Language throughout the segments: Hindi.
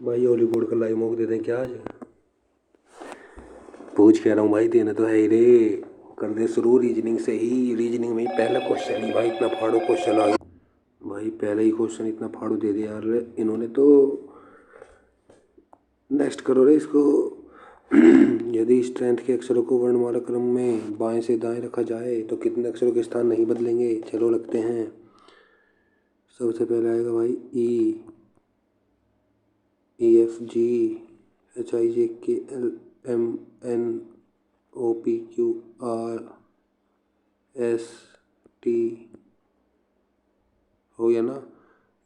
भाई हॉलीवुड का लाइव मॉक दे दें क्या आज? पूछ कह रहा हूँ भाई, देने तो है ही रे। कर दे शुरू रीजनिंग से ही। रीजनिंग में ही पहला क्वेश्चन ही भाई इतना फाड़ू क्वेश्चन आ गया। भाई पहले ही क्वेश्चन इतना फाड़ू दे दिया यार इन्होंने तो। नेक्स्ट करो रे इसको। यदि स्ट्रेंथ के अक्षरों को वर्णमाला क्रम में बाएं से दाएं रखा जाए तो कितने अक्षरों के स्थान नहीं बदलेंगे? चलो लगते हैं। सबसे पहले आएगा भाई ई, F G, H I J K L M N O P Q R S T. हो गया ना?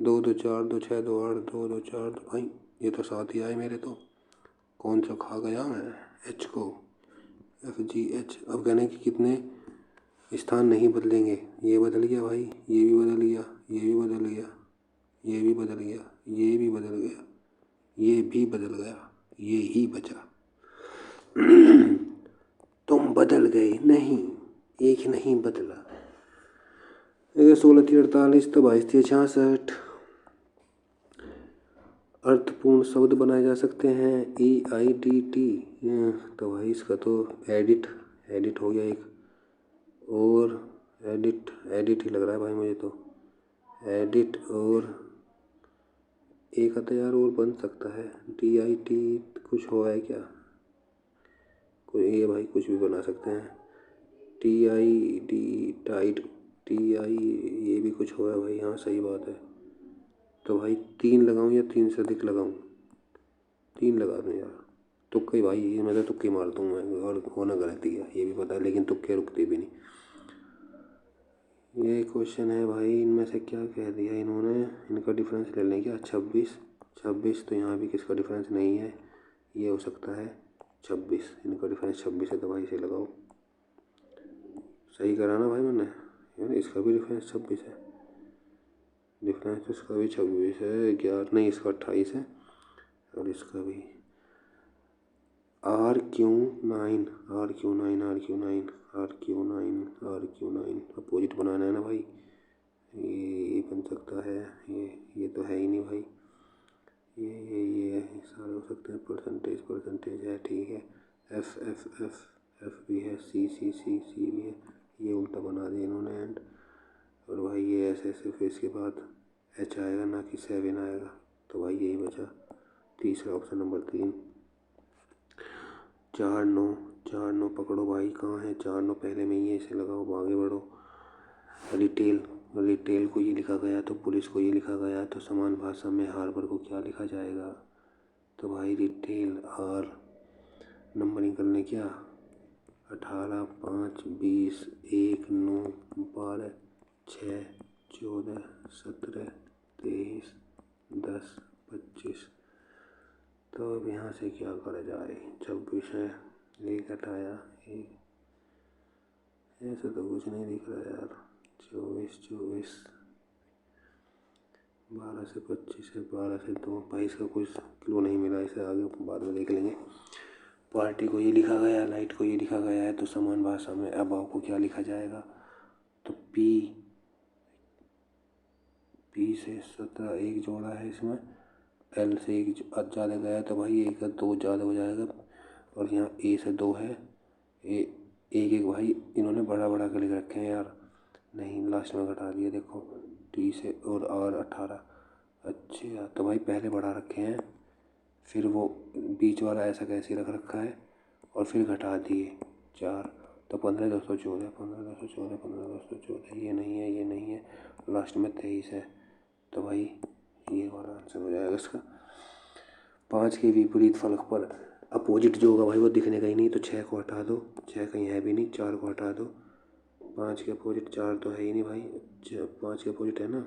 दो दो चार, दो छः, दो आठ, दो दो चार, दो भाई ये तो साथ ही आए मेरे तो। कौन सा खा गया मैं एच को? F G H. अब कहने कि कितने स्थान नहीं बदलेंगे। ये बदल गया भाई, ये भी बदल गया, ये भी बदल गया, ये भी बदल गया, ये भी बदल गया, ये भी बदल गया, ये ही बचा। तुम बदल गए नहीं, एक नहीं बदला। 16 थी 48, तो 22 थी 66। अर्थपूर्ण शब्द बनाए जा सकते हैं ई आई डी टी। तो भाई इसका तो एडिट, एडिट हो गया एक। और एडिट, एडिट ही लग रहा है भाई मुझे तो। एडिट और एक आता यार और बन सकता है डी आई टी। कुछ हुआ है क्या? कोई ये भाई कुछ भी बना सकते हैं। T I D tight, T I, ये भी कुछ हुआ है भाई। हाँ सही बात है। तो भाई 3 लगाऊं या 3 से अधिक लगाऊं? 3 लगा दूं यार। तुक्के भाई, ये मैं तो तुक्के मारता हूँ मैं, और होना गलती है ये भी पता है, लेकिन तुक्के रुकते भी नहीं। ये क्वेश्चन है भाई, इनमें से क्या कह दिया इन्होंने? इनका डिफरेंस ले लें क्या? 26, 26 तो यहाँ भी किसका डिफरेंस नहीं है। ये हो सकता है 26, इनका डिफरेंस 26 है, तो भाई इसे लगाओ। सही करा ना भाई मैंने? यार इसका भी डिफरेंस 26 है। डिफरेंस इसका भी 26 है। 11 नहीं, इसका 28 है। और इसका भी R Q 9, R Q 9, R Q 9, R Q 9, R Q 9 opposite बनाना है ना भाई। ये बन सकता है। ये तो है ही नहीं भाई। ये सारे हो सकते हैं। परसेंटेज, परसेंटेज है ठीक है। एफ एफ एफ, एफ भी है। सी सी सी, सी भी है। ये उल्टा बना दिया इन्होंने एंड। और भाई ये ऐसे ऐसे, फिर इसके बाद एच आएगा ना कि 7 आएगा। तो भाई यही बचा तीसरा ऑप्शन नंबर 3। 4 9, 4 9 पकड़ो भाई, कहाँ है 4 9? पहले में ही है, इसे लगाओ आगे बढ़ो। रिटेल, रिटेल को ये लिखा गया तो पुलिस को ये लिखा गया, तो समान भाषा में हार्बर को क्या लिखा जाएगा? तो भाई रिटेल आर, नंबरिंग कर लें क्या? 18, 5, 20, 1, 9, 12, 6, 14, 17, 23, 10, 25। तो अब यहाँ से क्या करा जाए? 26 है, एक हटाया, एक, ऐसा तो कुछ नहीं दिख रहा यार। 24, 24, 12 से 25 है, 12 से 2, 22 का कुछ क्लू नहीं मिला। इसे आगे बाद में देख लेंगे। पार्टी को ये लिखा गया, लाइट को ये लिखा गया है, तो समान भाषा में अभाव को क्या लिखा जाएगा? तो पी, पी से 17 एक जोड़ा है इसमें। एल से एक ज़्यादा गया है, तो भाई एक का 2 ज़्यादा हो जाएगा। और यहाँ ए से 2 है। ए एक एक भाई इन्होंने बड़ा बड़ा कर लिख रखे हैं यार। नहीं, लास्ट में घटा दिया देखो। टी से और आर 18। अच्छा तो भाई पहले बढ़ा रखे हैं, फिर वो बीच वाला ऐसा कैसे रख रखा है, और फिर घटा दिए 4। तो 15 214, 15 214, 15 214, ये नहीं है, ये नहीं है। लास्ट में 23 है। तो भाई ये वाला आंसर हो जाएगा इसका। 5 के विपरीत फलक पर अपोजिट जो होगा भाई वो दिखने का ही नहीं, तो 6 को हटा दो। 6 कहीं है भी नहीं, 4 को हटा दो। 5 के अपोजिट 4 तो है ही नहीं भाई। 5 के अपोजिट है ना,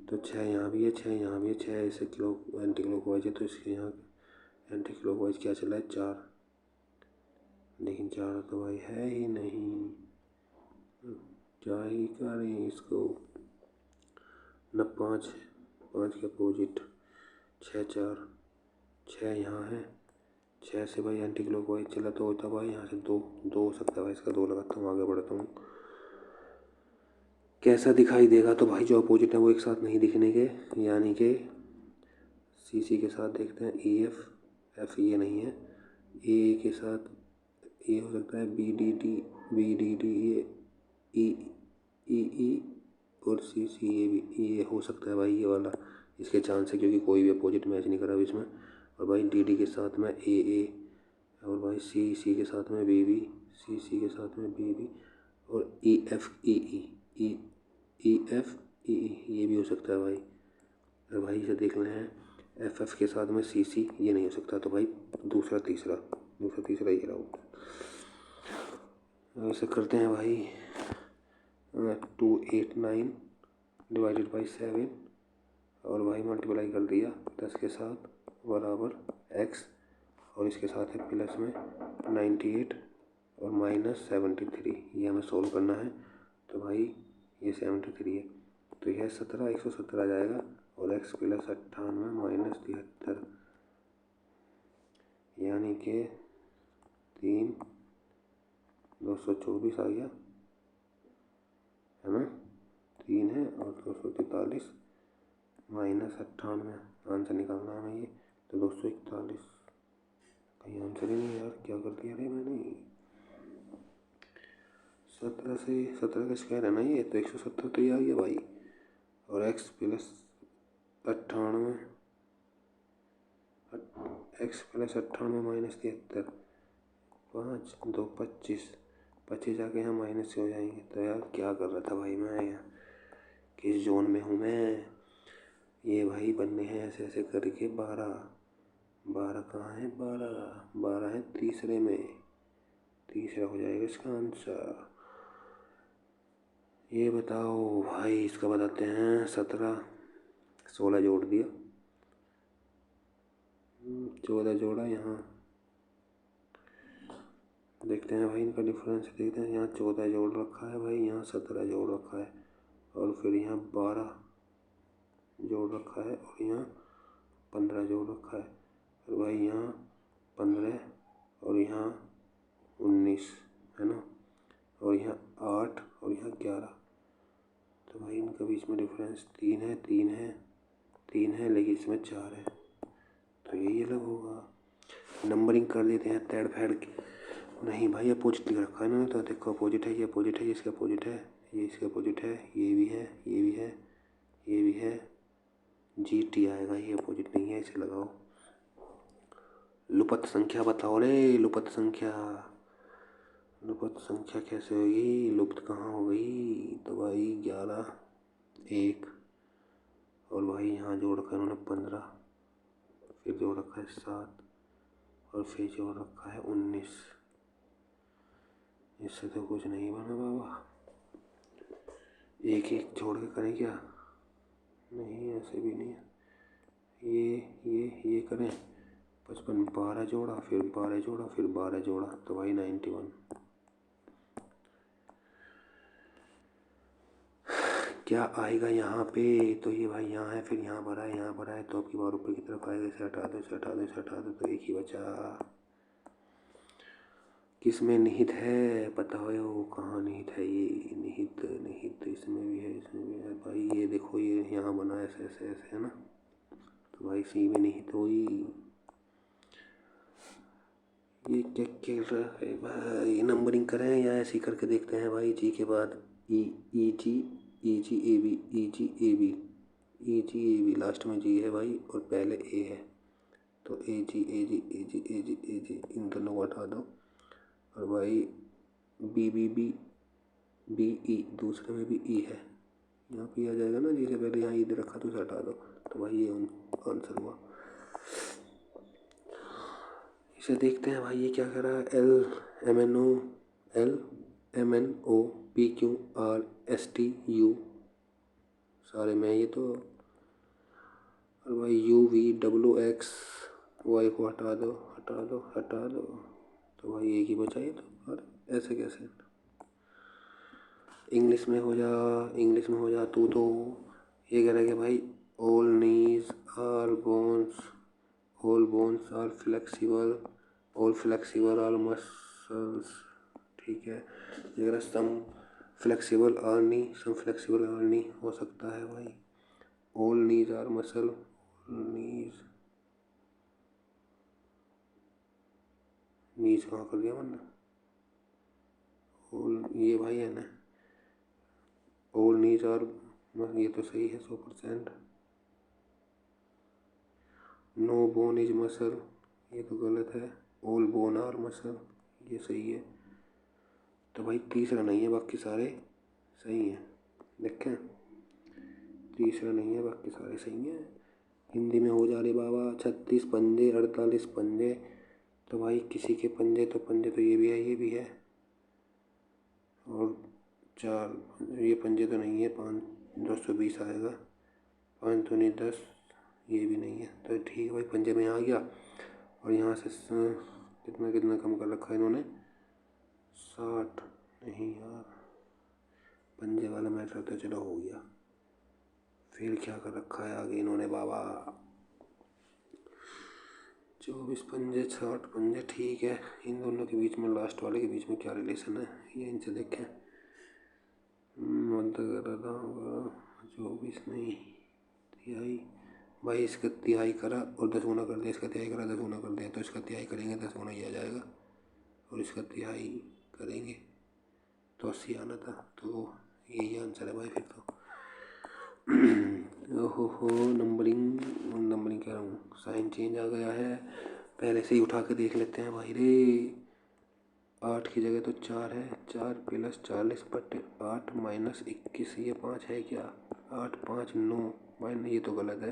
तो 6 यहाँ भी है, 6 यहाँ भी है। 6 ऐसे किलो एंटी क्लॉक वाइज है, तो इसके यहाँ एंटी क्लॉक वाइज क्या चला है? 4। लेकिन 4 तो भाई है ही नहीं, क्या ही करें इसको? न 5, 5 के अपोजिट 6, 4, 6 यहाँ है। 6 से भाई एंटी क्लॉक वाइज चला तो होता भाई यहाँ से 2, 2 हो सकता है भाई। इसका 2 लगाता हूँ, आगे बढ़ता हूँ। कैसा दिखाई देगा? तो भाई जो अपोजिट है वो एक साथ नहीं दिखने के, यानी कि सी के साथ देखते हैं ई एफ ये नहीं है, ए के साथ ये हो सकता है, बी डी डी ये ई और सी ये हो सकता है भाई, ये वाला इसके चांस है क्योंकि कोई भी अपोजिट मैच नहीं करा इसमें। और भाई डी के साथ में ए और भाई सी के साथ में बी सी के साथ में बी और ई एफ ई ये भी हो सकता है भाई। और भाई इसे देख रहे हैं एफ के साथ में सी ये नहीं हो सकता, तो भाई दूसरा तीसरा ये रहा। ऐसे करते हैं भाई 289 डिवाइडेड बाई 7 और भाई मल्टीप्लाई कर दिया 10 के साथ बराबर x और इसके साथ है प्लस में 98 और माइनस 73, ये हमें सोल्व करना है। तो भाई ये 73 है तो यह 117 आ जाएगा और x प्लस 98 माइनस 73 यानी कि 224 आ गया है ना, 3 है और 243 माइनस 98 आंसर निकालना है हमें ये, तो 241। कहीं आंसर ही नहीं यार, क्या कर दिया रे मैंने। 17 का स्क्वायर है ना ये, तो 170 तो ये आ गया भाई। और x प्लस 98 माइनस 73, 5 2 25 जाके यहाँ माइनस से हो जाएंगे। तो यार क्या कर रहा था भाई मैं, यहाँ किस जोन में हूँ मैं। ये भाई बनने हैं ऐसे करके 12 कहाँ है, 12 है तीसरे में, तीसरा हो जाएगा इसका आंसर। ये बताओ भाई, इसका बताते हैं 16 जोड़ दिया, 14 जोड़ा, यहाँ देखते हैं भाई इनका डिफरेंस देखते हैं। यहाँ 14 जोड़ रखा है भाई, यहाँ 17 जोड़ रखा है और फिर यहाँ 12 जोड़ रखा है और यहाँ 15 जोड़ रखा है और भाई यहाँ 15 और यहाँ 19 है ना, और यहाँ 8 और यहाँ 11। तो भाई इनका बीच में डिफरेंस 3 है लेकिन इसमें 4 है, तो यही अलग होगा। नंबरिंग कर देते हैं तैड़ फैड़ के। नहीं भाई अपोजिट लिख रखा है ना, तो देखो अपोजिट है, ये अपोजिट है, ये इसका अपोजिट है, ये इसका अपोजिट है, ये भी है, ये भी है, ये भी है, जी टी आएगा, ये अपोजिट नहीं है, इसे लगाओ। लुपत संख्या बताओ रे, लुपत संख्या कैसे होगी, लुप्त कहाँ हो गई। तो भाई 11 1 और भाई यहाँ जोड़ रखा है उन्होंने 15, फिर जोड़ रखा है 7 और फिर जोड़ रखा है 19। इससे तो कुछ नहीं बना बाबा, एक जोड़ के करें क्या, नहीं ऐसे भी नहीं है। ये करें 55, 12 जोड़ा फिर 12 जोड़ा फिर 12 जोड़ा, तो भाई 91। क्या आएगा यहाँ पे, तो ये भाई यहाँ है, फिर यहाँ भरा है, तो अब की बार ऊपर की तरफ आएगा, इसे हटा दो, तो एक ही बचा। किस में निहित है बताओ, कहाँ निहित है ये, निहित इसमें भी है भाई। ये देखो ये यहाँ बना ऐसे है ना, तो भाई सी में निहित हुई। ये क्या खेल रहा है भाई, नंबरिंग करें या ऐसे ही करके देखते हैं भाई। जी के बाद ई जी ए बी लास्ट में जी है भाई और पहले ए है, तो ए जी इन दोनों को हटा दो और भाई बी ई दूसरे में भी ई है, यहाँ पे आ जाएगा ना, जिसे पहले यहाँ ई दे रखा तो उसे हटा दो, तो भाई ये आंसर हुआ। इसे देखते हैं भाई, ये क्या कर रहा है, L M N O P Q R S T U सारे में ये तो, और भाई U V W X Y को हटा दो, तो भाई एक ही बचा ये तो। और ऐसे कैसे, इंग्लिश में हो जा तू, तो ये कह रहा है कि भाई all knees are bones are flexible are muscles, ठीक है। अगर सम फ्लेक्सिबल आर नी हो सकता है भाई। ऑल नीज आर मसल, नीज नीच कहाँ कर दिया मैंने, ओल ये भाई है ना, ओल नीच और ये तो सही है 100%। नो बोन इज मसल, ये तो गलत है। ओल बोन आर मसल, ये सही है। तो भाई तीसरा नहीं है, बाकी सारे सही हैं। देखें, तीसरा नहीं है, बाकी सारे सही हैं। हिंदी में हो जा रहे बाबा 36 पंजे 48 पंजे। तो भाई किसी के पंजे तो ये भी है, ये भी है। और 4 ये पंजे तो नहीं है, 5 220 आएगा। 5 दूनी 10, ये भी नहीं है। तो ठीक है भाई, पंजे में आ गया। और यहाँ से कितना कितना कम कर रखा है इन्होंने, 60। नहीं यार, पंजे वाला मैटर तो चलो हो गया। फिर क्या कर रखा है आगे इन्होंने बाबा, 24 पंजे 60 पंजे, ठीक है। इन दोनों के बीच में, लास्ट वाले के बीच में क्या रिलेशन है, ये इनसे देखें। मध्य करा होगा 24 नहीं, तिहाई। भाई इसका तिहाई करा और 10 गुना कर दिया, इसका तिहाई करा 10 गुना कर दिया, तो इसका तिहाई करेंगे 10 गुना ही आ जाएगा। और इसका तिहाई करेंगे तो 80 आना था। तो यही आंसर है भाई फिर तो। ओहो, नंबरिंग नंबरिंग कह रहा हूँ, साइन चेंज आ गया है। पहले से ही उठा के देख लेते हैं भाई रे। 8 की जगह तो 4 है, 4 + 40/8 - 21, ये 5 है क्या? 8 5 9 माइन, ये तो गलत है।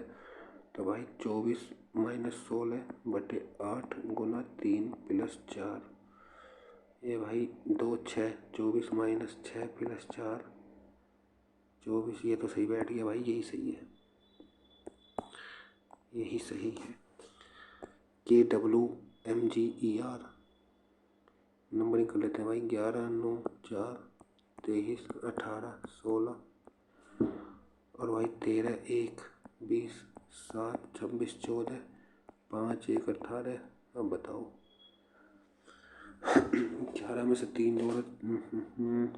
तो भाई 24 - 16/8 गुना 3 + 4, ये भाई 2 6, 24 - 6 + 4 24, ये तो सही बैठ गया भाई, यही सही है, यही सही है। KWMGER नंबरिंग कर लेते हैं भाई। 11 9 4 23 18 16 और भाई 13 1 20 7 26 14 5 1 18। अब बताओ 11 में से 3 जोड़ा,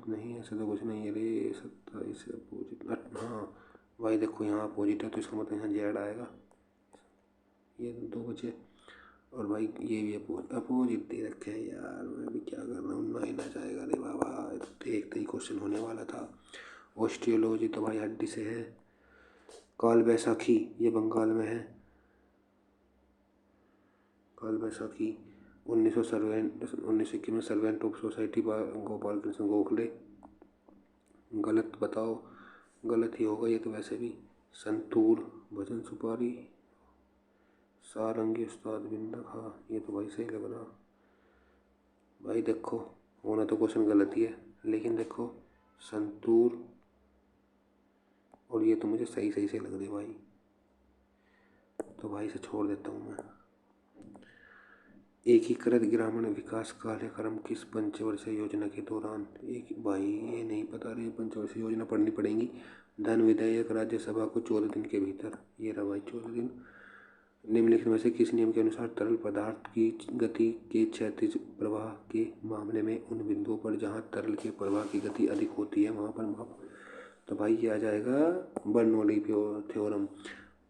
नहीं ऐसा तो कुछ नहीं है रे। 27 से अपोजिट, हाँ भाई देखो यहाँ अपोजिट है, तो इसका मतलब यहाँ जेड आएगा। ये 2 बचे। और भाई ये भी अपोजिट दे रखे हैं यार, मैं भी क्या कर रहा हूँ, 9 आ जाएगा रे बाबा। देखते ही क्वेश्चन होने वाला था। ऑस्ट्रियोलॉजी तो भाई हड्डी से है। काल बैसाखी ये बंगाल में है। काल बैसाखी 1921 में servant of society Gopal Krishna Gokhale. गलत बताओ, गलत ही होगा ये तो वैसे भी। संतूर भजन सुपारी, सारंगी उस्ताद बिंदा खा, ये तो भाई सही लग रहा। भाई देखो, होना तो क्वेश्चन गलत ही है, लेकिन देखो संतूर और ये तो मुझे सही सही से लग रही भाई, तो भाई से छोड़ देता हूँ मैं। एकीकृत ग्रामीण विकास कार्यक्रम किस पंचवर्षीय योजना के दौरान, एक भाई ये नहीं पता रही, पंचवर्षीय योजना पढ़नी पड़ेगी। धन विधेयक राज्यसभा को 14 दिन के भीतर, ये रहा भाई 14 दिन। निम्नलिखित में से किस नियम के अनुसार तरल पदार्थ की गति के क्षैतिज प्रवाह के मामले में उन बिंदुओं पर जहां तरल के प्रवाह की गति अधिक होती है वहां पर माप। तो भाई ये आ जाएगा बर्नौली थ्योरम।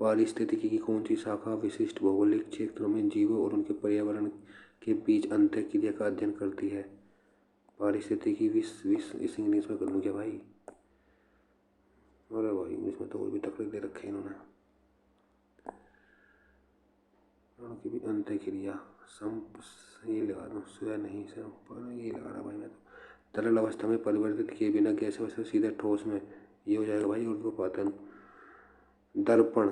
पारिस्थितिकी की कौन सी शाखा विशिष्ट भौगोलिक क्षेत्रों में जीवों और उनके पर्यावरण के बीच अंतःक्रिया का अध्ययन करती है? पारिस्थितिकी इस इंग्लिश में कर लूँ क्या भाई? अरे भाई इंग्लिश में तो और भी तकड़े दे रखे हैं इन्होंने। की भी अंतःक्रिया ये लगा दूँ, स्वयं नहीं पर ये लगा रहा भाई मैं तो। तरल अवस्था में परिवर्तित किए बिना गैस अवस्था सीधे ठोस में, ये हो जाएगा भाई ऊर्ध्वपातन। दर्पण,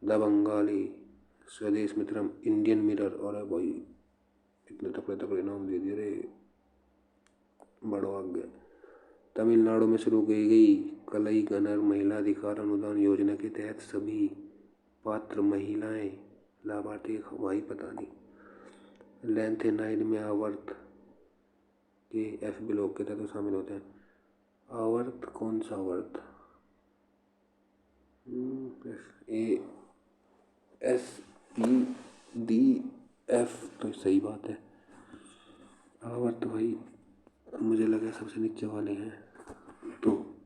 द बंगाली, स्वदेश मित्रम, इंडियन मिरर, और भाई इतने तकड़े तकड़े नाम दे दिए रे, बड़ो आग गए। तमिलनाडु में शुरू की गई कलई गनर महिला अधिकार अनुदान योजना के तहत सभी पात्र महिलाएं लाभार्थी, भाई पता नहीं। लैंथेनाइड में आवर्त के एफ ब्लॉक के तत्व शामिल होते हैं। आवर्त कौन सा आवर्त? ASPDF तो सही बात है। आवर्त भाई मुझे लगा सबसे नीचे वाले हैं, तो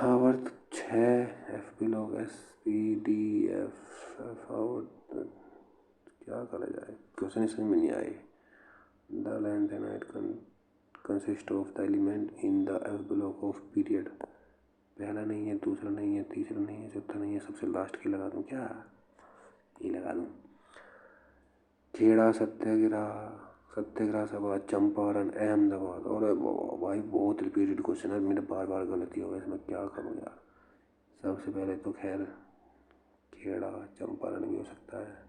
आवर्त 6 एफ ब्लॉक SPD F आवर्त क्या करा जाए, क्वेश्चन समझ में नहीं आए। The length and height consist of the element in the block of period. पहला नहीं है, दूसरा नहीं है, तीसरा नहीं है, चौथा नहीं है, सबसे लास्ट की लगा दूँ क्या, ये लगा दूँ। खेड़ा सत्याग्रह सभा चंपारण अहमदाबाद। और भाई बहुत रिपीटेड क्वेश्चन है, मेरा बार बार गलती हो गई, इसमें क्या करूँ यार। सबसे पहले तो खैर खेड़ा चंपारण भी हो सकता है।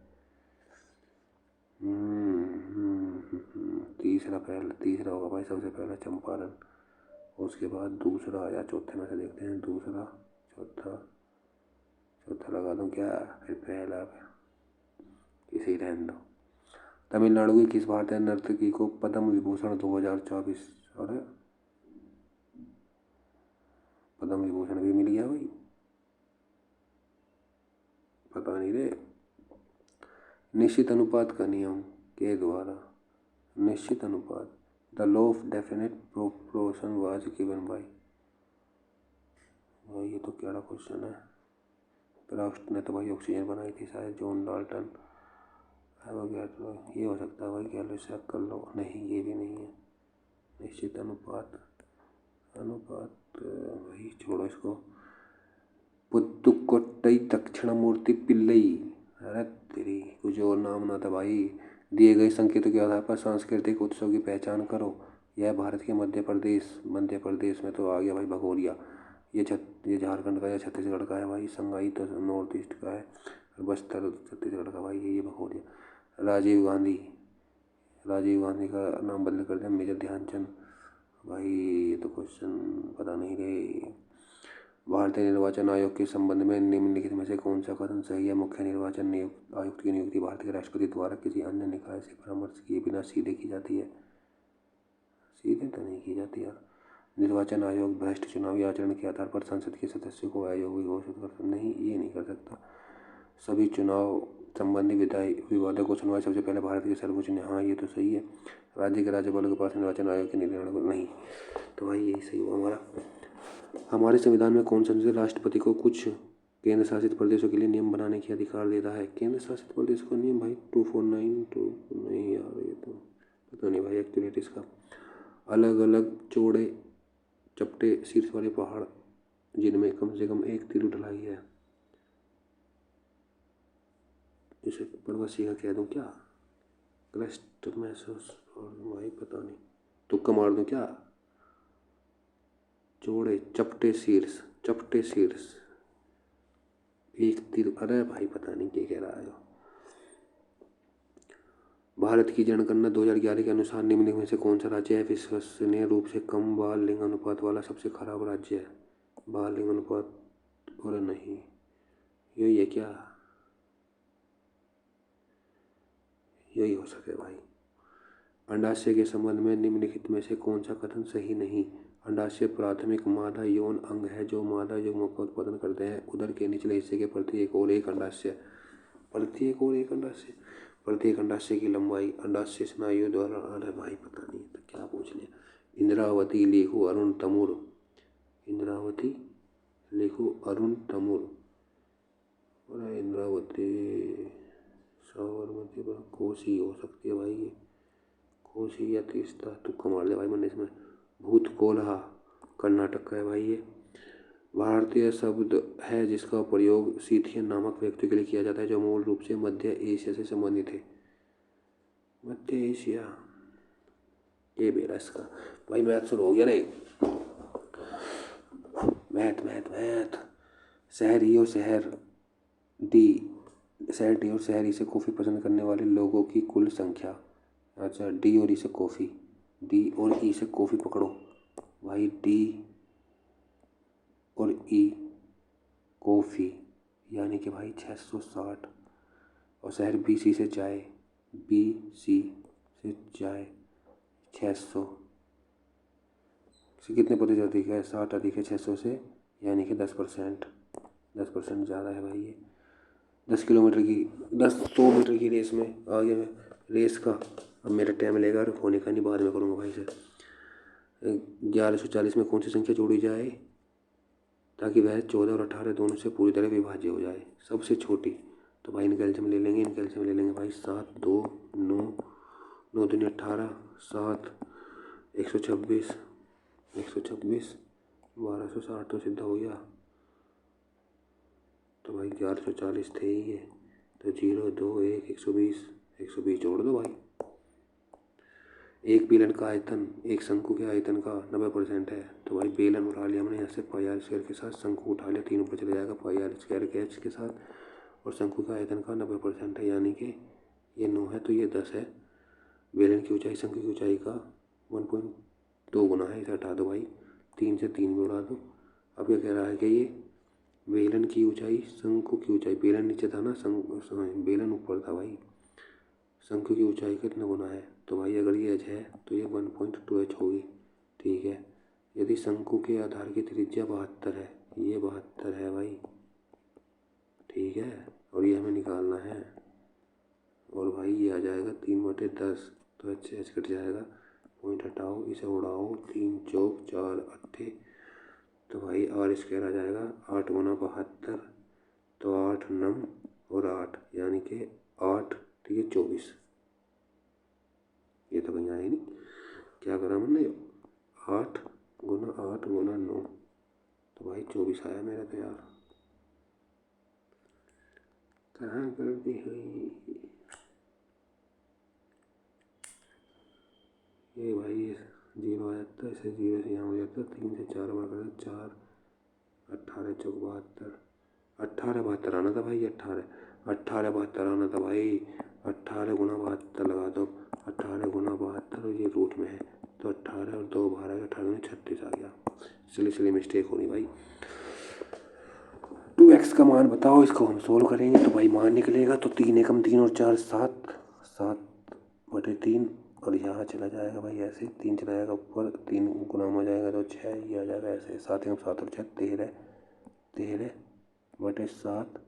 तीसरा होगा भाई, सबसे पहला चंपारण, उसके बाद दूसरा या चौथे में से देखते हैं, दूसरा चौथा लगा दूँ क्या, फिर पहला, इसे ही रहने दो। तमिलनाडु की किस भारतीय नर्तकी को पद्म विभूषण 2024, और पद्म विभूषण भी मिल गया भाई, पता नहीं रे। निश्चित अनुपात का नियम के द्वारा, निश्चित अनुपात, the law of definite proportion was given by. ये तो क्या क्वेश्चन है। प्रोस्ट ने तो भाई ऑक्सीजन बनाई थी शायद, जॉन डाल्टन। ये हो सकता है भाई, क्या लो चेक कर लो, नहीं ये भी नहीं है। निश्चित अनुपात भाई छोड़ो इसको। पुत्तुकोट्टई दक्षिणामूर्ति पिल्लई, अरे तेरी कुछ और नाम ना था भाई। दिए गए संकेतों के आधार पर सांस्कृतिक उत्सव की पहचान करो। यह भारत के मध्य प्रदेश में तो आ गया भाई भगोरिया। ये झारखंड का या छत्तीसगढ़ का है भाई। संगाई तो नॉर्थ ईस्ट का है, बस्तर छत्तीसगढ़ का भाई। ये भगोरिया। राजीव गांधी का नाम बदल कर दिया मेजर ध्यानचंद। भाई ये तो क्वेश्चन पता नहीं रे। भारतीय निर्वाचन आयोग के संबंध में निम्नलिखित में से कौन सा कथन सही है। मुख्य निर्वाचन आयुक्त की नियुक्ति भारत के राष्ट्रपति द्वारा किसी अन्य निकाय से परामर्श किए बिना सीधे की जाती है। सीधे तो नहीं की जाती यार। निर्वाचन आयोग भ्रष्ट चुनावी आचरण के आधार पर संसद के सदस्यों को अयोग्य घोषित कर सकता नहीं, ये नहीं कर सकता। सभी चुनाव संबंधी विवादों को सुनवाई सबसे पहले भारत के सर्वोच्च न्यायालय, हाँ ये तो सही है। राज्य के राज्यपालों के पास निर्वाचन आयोग के निर्णय को नहीं, तो भाई यही सही हुआ हमारा। हमारे संविधान में कौन सा अनुच्छेद राष्ट्रपति को कुछ केंद्र शासित प्रदेशों के लिए नियम बनाने के अधिकार देता है। केंद्र शासित प्रदेश का नियम भाई 249 तो नहीं यार, ये तो पता नहीं भाई एक्यूरेट इसका। अलग अलग चौड़े चपटे शीर्ष वाले पहाड़ जिनमें कम से कम एक तीर ढलाई है, इसे पर्वतीय का कह दूँ क्या, क्लस्ट महसूस, और भाई पता नहीं, तुक्का मार दूँ क्या। चौड़े चपटे शीर्ष एक तीर, अरे भाई पता नहीं क्या कह रहा है। भारत की जनगणना 2011 के अनुसार निम्नलिखित में से कौन सा राज्य है विश्वसनीय रूप से कम बाल लिंग अनुपात वाला सबसे खराब राज्य है। बाल लिंग अनुपात, और नहीं यही है क्या, यही हो सके भाई। अंडाशय के संबंध में निम्नलिखित में से कौन सा कथन सही नहीं। अंडाशय प्राथमिक मादा यौन अंग है जो मादा युग्मों का उत्पादन करते हैं। उदर के निचले हिस्से के प्रत्येक और एक अंडाशय की लंबाई अंडाशय स्नायु द्वारा, अरे भाई पता नहीं तो क्या पूछ लिया। इंद्रावती लेखु अरुण तमुर, और इंद्रावती साबरमती पर कोसी हो सकती है भाई, ये कोसी या तीस्ता, तुक्का मार ले भाई मैंने इसमें। भूतकोलहा कर्नाटक का है भाई ये। भारतीय शब्द है जिसका प्रयोग सीथियन नामक व्यक्ति के लिए किया जाता है जो मूल रूप से मध्य एशिया से संबंधित है। मध्य एशिया, ये मेरा इसका भाई मैथ शुरू हो गया रे। मैथ शहरी और शहरी से कॉफ़ी पसंद करने वाले लोगों की कुल संख्या। अच्छा, डी और ई से कॉफ़ी पकड़ो भाई, डी और ई कॉफ़ी यानी कि भाई 660। और शहर बी सी से चाय 600 से कितने प्रतिशत अधिक है, 60 अधिक है 600 से, यानी कि 10% ज़्यादा है भाई ये। 100 मीटर की रेस में आ गया मैं रेस का। अब मेरा टाइम लेगा, होने का नहीं, बाद में करूँगा भाई से। 1140 में कौन सी संख्या जोड़ी जाए ताकि वह 14 और 18 दोनों से पूरी तरह विभाज्य हो जाए। सबसे छोटी तो भाई इन कैल्शियम ले लेंगे, इन कैल्शियम ले लेंगे भाई। 7 2 9, 9 दूनी 18, 7 126, 126 1260 तो सीधा हो गया। तो भाई 1140 थे ही ये, तो 0 2 1 120, 120 जोड़ दो भाई। एक बेलन का आयतन एक शंकु के आयतन का 90% है। तो भाई बेलन उठा लिया हमने यहाँ से पाई आर स्क्वायर के साथ, शंकु उठा लिया, 3 ऊपर चले जाएगा पाई आर स्क्वायर के एच के साथ, और शंकु का आयतन का 90% है, यानी कि ये 9 है तो ये 10 है। बेलन की ऊंचाई शंकु की ऊंचाई का 1.2 गुना है, इसे हटा दो भाई, 3 से 3 में उड़ा दो। अब क्या कह रहा है कि ये बेलन की ऊंचाई शंकु की ऊंचाई, बेलन नीचे था ना, बेलन ऊपर था भाई, शंकु की ऊंचाई कितना गुना है। तो भाई अगर ये एच है तो ये 1.2h होगी, ठीक है। यदि शंकु के आधार की त्रिज्या 72 है, ये 72 है भाई, ठीक है, और ये हमें निकालना है। और भाई ये आ जाएगा 3/10, तो एच एच कट जाएगा, पॉइंट हटाओ, इसे उड़ाओ, 3 चौक 4 अट्ठे, तो भाई आर स्क्वायर आ जाएगा 8 गुना 72, तो 8 9 और 8 यानी कि 8 ये 24। ये तो कहीं आया ही नहीं, क्या करा मैंने, 8 गुना 8 गुना 9, तो भाई 24 आया मेरा। तो यार कहाँ गलती हुई ये भाई, 0 आ जाता है, इसे 0 से यहाँ हो जाता है, 3 से 4 बार करें, 4 18 चौक 72, 18 72 आना था भाई, 18 72 आना था भाई। 18 गुना 72 लगा दो, 18 गुना 72 और ये रूट में है, तो 18 और 2 बाहर आ गया, 18 में 36 आ गया। इसलिए मिस्टेक होनी भाई। 2x का मान बताओ, इसको हम सोल्व करेंगे तो भाई मान निकलेगा, तो 3 एकम 3 और 4 7, 7/3, और यहाँ चला जाएगा भाई ऐसे, 3 चला जाएगा ऊपर, 3 गुना हो जाएगा तो 6, ये आ जाएगा ऐसे, 7 एकम 7 और 6 13, 13/7,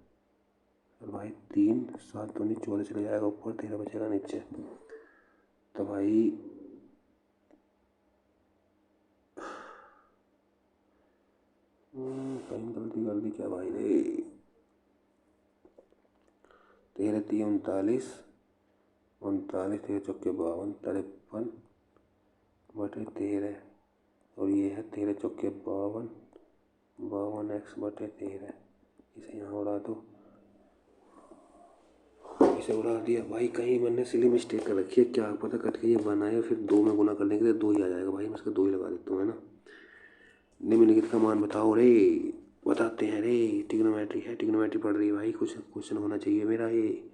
और भाई 3 7 दूनी 14 चला जाएगा ऊपर, 13 बचेगा नीचे। तो भाई कहीं गलती कर दी क्या भाई रे, 13 3 39, 39 13 चौके 52, 53/13, और ये है 13 चौके 52, 52x/13, इसे यहाँ उड़ा दो, इसे उड़ा दिया भाई। कहीं मैंने सिली मिस्टेक कर रखी है, क्या पता कट के ये बनाए, फिर 2 में गुना करने के लिए 2 ही आ जाएगा भाई, मैं इसका 2 ही लगा देता हूँ, है ना। निम्नलिखित का मान बताओ रे, बताते हैं रे, ट्रिग्नोमेट्री है, ट्रिग्नोमेट्री पढ़ रही है भाई, कुछ क्वेश्चन होना चाहिए मेरा। ये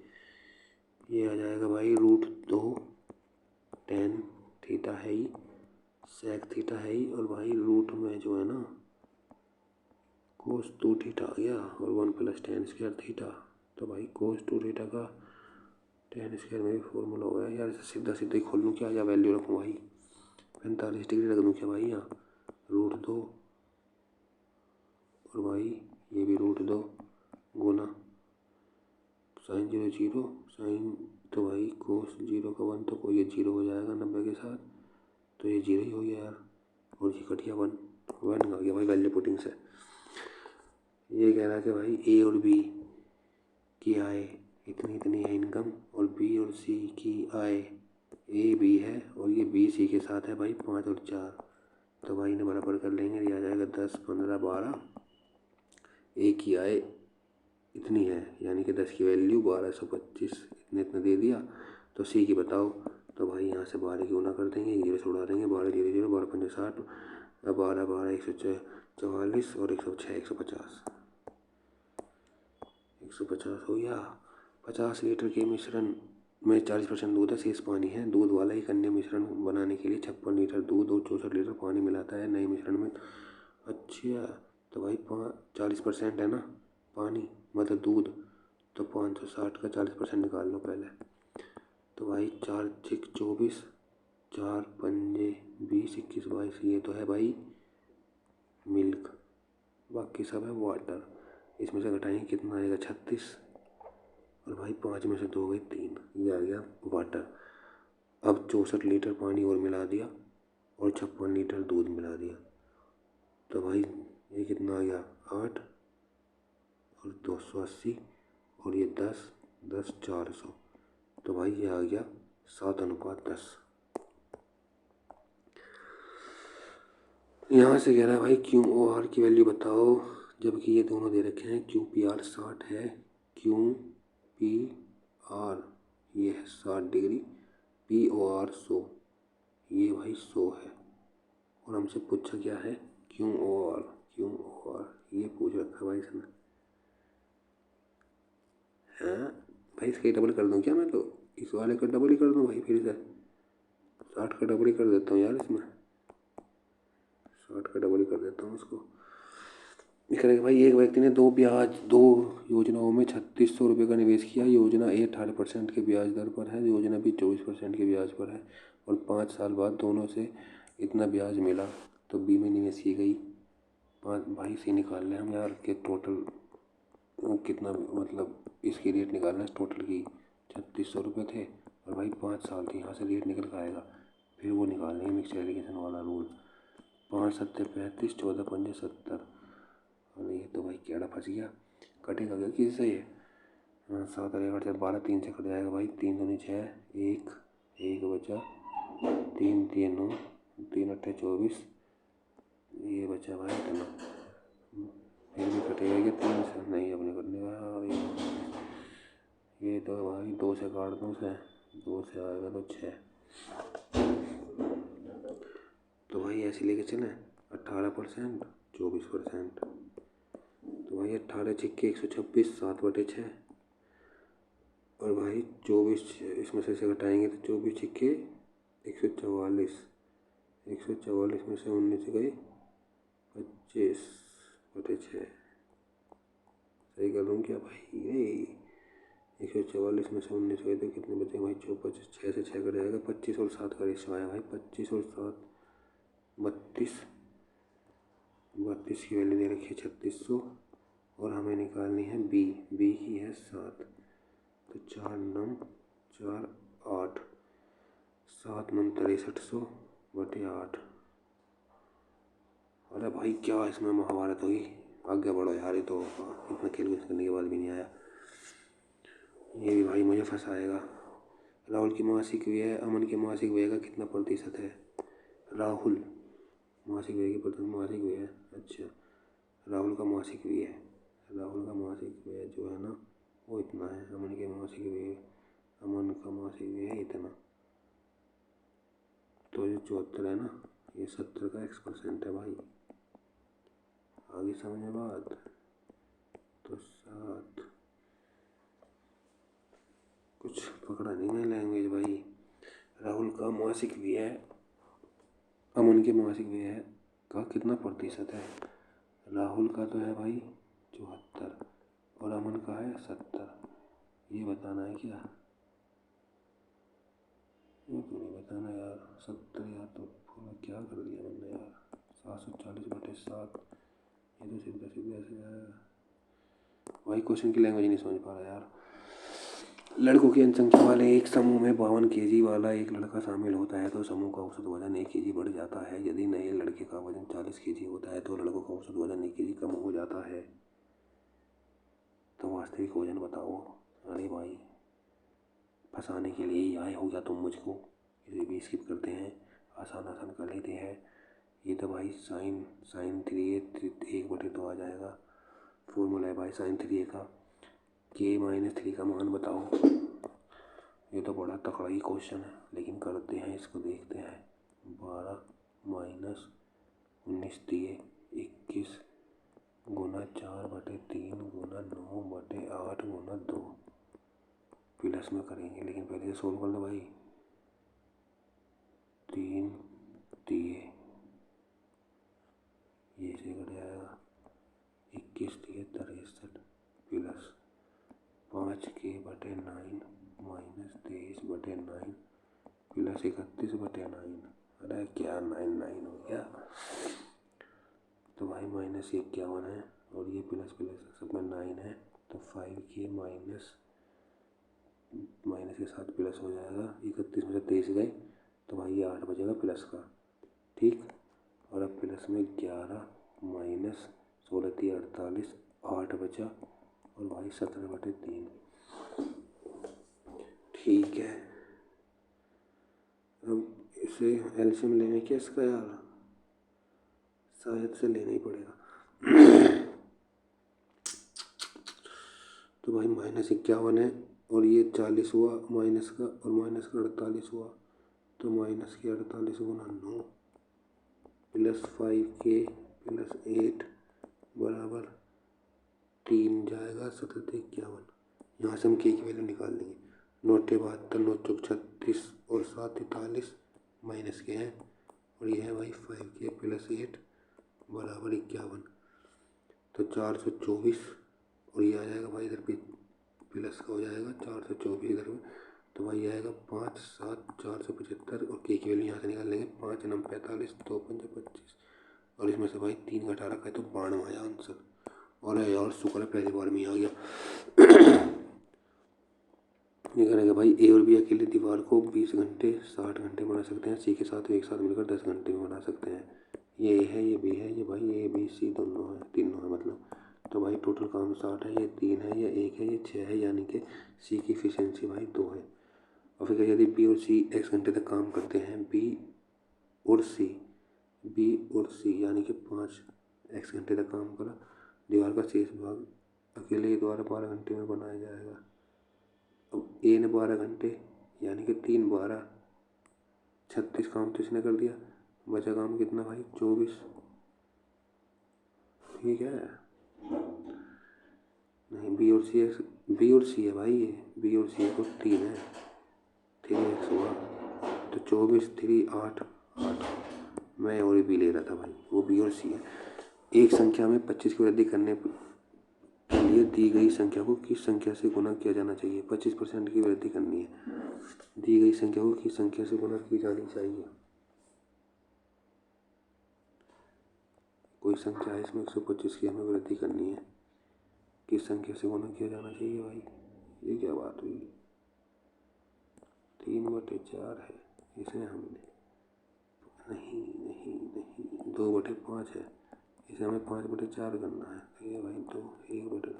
आ जाएगा भाई √2 tan थीटा है ही, sec थीटा है ही, और भाई रूट में जो है ना cos 2 थीटा आ गया, और 1 + tan स्क्वायर थीटा, तो भाई cos 2 थीटा का tan स्क्वायर में भी फॉर्मूला हो गया यार। इसे सीधा सीधा ही खोल लूँ क्या, या वैल्यू रखूँ भाई, 45 डिग्री रख दूँ क्या भाई यहाँ, √2, और भाई ये भी √2 गुना sin 0 0 sin, तो भाई कोस 0 का 1, तो कोई ये 0 हो जाएगा 90 के साथ, तो ये 0 ही हो गया यार, और ये कट गया 1 आ गया भाई वैल्यू पुटिंग से। ये कह रहा है कि भाई ए और बी की आय इतनी इतनी है इनकम, और बी और सी की आय, ए बी है और ये बी सी के साथ है भाई 5 और 4, तो भाई इन्हें बराबर कर लेंगे, ये आ जाएगा 10 15 12, ए की आय इतनी है, यानी कि 10 की वैल्यू 1225, इतने इतने दे दिया। तो सी की बताओ, तो भाई यहाँ से 12 की गुना कर देंगे, 0 से उड़ा देंगे, 12 0 0, 12 5 60, 12 12 144, और 106 150, 150 हो गया। 50 लीटर के मिश्रण में 40% दूध है, शेष पानी है। दूध वाला एक अन्य मिश्रण बनाने के लिए 56 लीटर दूध और 64 लीटर पानी मिलाता है नए मिश्रण में। अच्छा, तो भाई 40% है ना पानी, मतलब दूध, तो 560 का 40% निकाल लो पहले। तो भाई 4 6 24, 4 पंजे 20 21 22, ये तो है भाई मिल्क, बाकी सब है वाटर। इसमें से घटाएंगे कितना आएगा 36, और भाई 5 में से 2 गई 3, ये आ गया वाटर। अब 64 लीटर पानी और मिला दिया, और 56 लीटर दूध मिला दिया, तो भाई ये कितना आ गया 8 और 280, और ये 10, 10, 400। तो भाई ये आ गया 7:10। यहाँ से कह रहा है भाई क्यू ओ आर की वैल्यू बताओ, जबकि ये दोनों दे रखे हैं। क्यू पी आर 60 है, क्यू पी आर ये है 60 डिग्री, पी ओ आर 100, ये भाई 100 है। और हमसे पूछा क्या है, Q O R, Q O R ये पूछ रखा है भाई इसने। हाँ भाई इसका डबल कर दूँ क्या मैं, तो इस वाले का डबल ही कर दूँ भाई, फिर से 60 का डबल ही कर देता हूँ यार इसमें, 60 का डबल ही कर देता हूँ इसको। करेगा भाई एक व्यक्ति ने दो योजनाओं में 3600 रुपये का निवेश किया। योजना ए 18% के ब्याज दर पर है, योजना बी 24% के ब्याज पर है, और 5 साल बाद दोनों से इतना ब्याज मिला, तो बी में निवेश की गई 5। भाई से निकाल लें हम यार के टोटल कितना, मतलब इसकी रेट निकालना है टोटल की। 3600 रुपये थे और भाई 5 साल थी, यहाँ से रेट निकल कर आएगा। फिर वो निकालने है मिक्स एलिगेशन वाला रूल। 5 7 35, 14 5 70। और ये तो भाई केड़ा फंस गया, कटेगा क्या किसी से ये। 7 और 8 से 12, 3 से कट जाएगा भाई, 3 दूनी 6, एक बचा, 3 3 9, 3 8 24, ये बचा भाई इतना। फिर भी कटेगा क्या 3 से, नहीं अपने कटने का। ये तो भाई 2 से काट दूँ से, 2 से आएगा तो 6। तो भाई ऐसे लेके चलें 18%, 24%। तो भाई 18 छिक्के 126, 7/6। और भाई 24 इसमें से घटाएंगे तो 24 छिक्के 144, 144 में से 19 गए 25/6। सही कर लूँ क्या भाई, ये 144 में से 19 गए तो कितने बचे भाई, 25, 6 से 6 कट जाएगा, 25 और 7 का रेशो आया भाई, 25 और 7 32। 32 की वैल्यू दे रखी है 3600, और हमें निकालनी है बी की है 7। तो 4 9 4 8, 7 9 6300/8। अरे भाई क्या इसमें महाभारत हुई, आगे बढ़ो यार, ये तो इतना कैलकुलेशन करने के बाद भी नहीं आया। ये भी भाई मुझे फंसाएगा। राहुल की मासिक व्यय अमन के मासिक व्यय का कितना प्रतिशत है। राहुल मासिक व्यय की प्रतिशत, मासिक व्यय, अच्छा राहुल का मासिक व्यय, राहुल का मासिक व्यय जो है ना वो इतना है। अमन के मासिक व्यय, अमन का मासिक व्यय इतना, तो जो 74 है ना, ये 70 का x% है भाई। आगे समझ में बात, तो 7 कुछ पकड़ा नहीं है लैंग्वेज भाई। राहुल का मासिक व्यय अमन के मासिक व्यय का कितना प्रतिशत है। राहुल का तो है भाई 74 और अमन का है 70, ये बताना है क्या, ये तो नहीं बताना यार। 70 यार, तो पूरा क्या कर दिया मैंने यार, 740/7, ये तो सीधा सीधा ऐसे आएगा भाई। क्वेश्चन की लैंग्वेज नहीं समझ पा रहा यार। लड़कों की जनसंख्या वाले एक समूह में 52 kg वाला एक लड़का शामिल होता है तो समूह का औसत वजन 1 kg बढ़ जाता है। यदि नए लड़के का वजन 40 kg होता है तो लड़कों का औसत वजन 1 kg कम हो जाता है। तो वास्तविक वजन बताओ। अरे भाई फंसाने के लिए ही आए हो क्या तुम मुझको, इसे भी स्किप करते हैं, आसान आसान कर लेते हैं। ये तो भाई साइन 3a 1/2 आ जाएगा। फॉर्मूला है भाई साइन 3a का, k-3 का मान बताओ। ये तो बड़ा तकड़ा ही क्वेश्चन है, लेकिन करते हैं इसको, देखते हैं। 12 माइनस 19 दिए 21 गुना 4/3 गुना 9/8 गुना 2 प्लस में करेंगे, लेकिन पहले सोल्व कर लो भाई। 3 दिए ये से कट जाएगा, 21 दिए 63 प्लस 5k/9 माइनस 23/9 प्लस 31/9। अरे क्या 9 हो गया। तो भाई माइनस 51 है और ये प्लस प्लस सब में 9 है, तो 5k माइनस के साथ प्लस हो जाएगा। 31 में से 23 गए तो भाई ये 8 बचेगा प्लस का, ठीक। और अब प्लस में 11 माइनस 16 3 48, 8 बचा और भाई 17/3। ठीक है, अब इसे एलसीएम लेने क्या इसका यार, शायद से लेना ही पड़ेगा। तो भाई -51 है और ये 40 हुआ माइनस का, और माइनस का 48 हुआ, तो माइनस के 48 गुना 9 प्लस 5k प्लस 8 बराबर 3 जाएगा 1751। यहाँ से हम के की वैल्यू निकाल लेंगे। 9 72 9 चौक 36 और 7 43 माइनस के हैं, और ये है भाई 5k प्लस 8 बराबर 51, तो 424, और ये आ जाएगा भाई इधर पे प्लस का हो जाएगा 424 इधर में, तो भाई आएगा 5 7 475, और के की वैल्यू यहाँ से निकाल लेंगे। 5 9 45 2 5 25, और इसमें से भाई 3 घटा रखा है तो 92 आया आंसर। और है यार, शुक्र है पहली बार में ही आ गया। ये करेंगे भाई, ए और बी अकेले दीवार को 20 घंटे 60 घंटे बना सकते हैं, सी के साथ एक साथ मिलकर 10 घंटे में बना सकते हैं। ये ए है, ये बी है, ये भाई ए बी सी दोनों है, तीनों है मतलब। तो भाई टोटल काम 60 है, ये 3 है, ये 1 है, ये 6 है, यानी कि सी की इफिशियंसी भाई 2 है। और फिर यदि बी और सी x घंटे तक काम करते हैं, बी और सी यानी कि 5x घंटे तक काम करा, दीवार का शेष भाग अकेले ही द्वारा 12 घंटे में बनाया जाएगा। अब ए ने 12 घंटे यानी कि 3 12 36 काम तो इसने कर दिया, बचा काम कितना भाई 24। ठीक है, नहीं बी और सी है भाई, ये बी और सी को 3 है, 3x हुआ तो 24 3 8 8। मैं और बी ले रहा था भाई, वो बी और सी है। एक संख्या में 25 की वृद्धि करने के लिए दी गई संख्या को किस संख्या से गुणा किया जाना चाहिए। 25% की वृद्धि करनी है, दी गई संख्या को किस संख्या से गुणा की जानी चाहिए। कोई संख्या है इसमें 125 की हमें वृद्धि करनी है, किस संख्या से गुणा किया जाना चाहिए भाई। ये क्या बात हुई, 3/4 है, इसे हमने नहीं 2/5 है, इसे हमें 5/4 करना है। ये भाई 2 1/,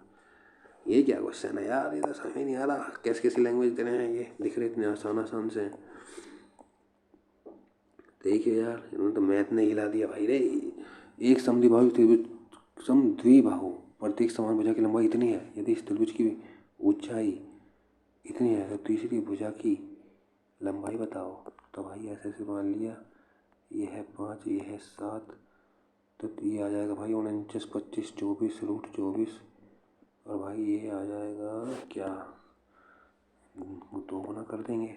ये क्या क्वेश्चन है यार, ये तो समझ नहीं आ रहा, कैसी कैसी लैंग्वेज दे रहे हैं, ये दिख रहे इतने आसान से हैं। देखिए यार, इन्होंने तो मैथ ने हिला दिया भाई रे। एक समद्विबाहु प्रत्येक समान भुजा की लंबाई इतनी है, यदि इस त्रिभुज की ऊंचाई इतनी है तो तीसरी भुजा की लंबाई बताओ। तो भाई ऐसे मान लिया, ये है 5, ये है 7, तो ये आ जाएगा भाई 49 25 24 √24, और भाई ये आ जाएगा क्या, 2 गुना कर देंगे,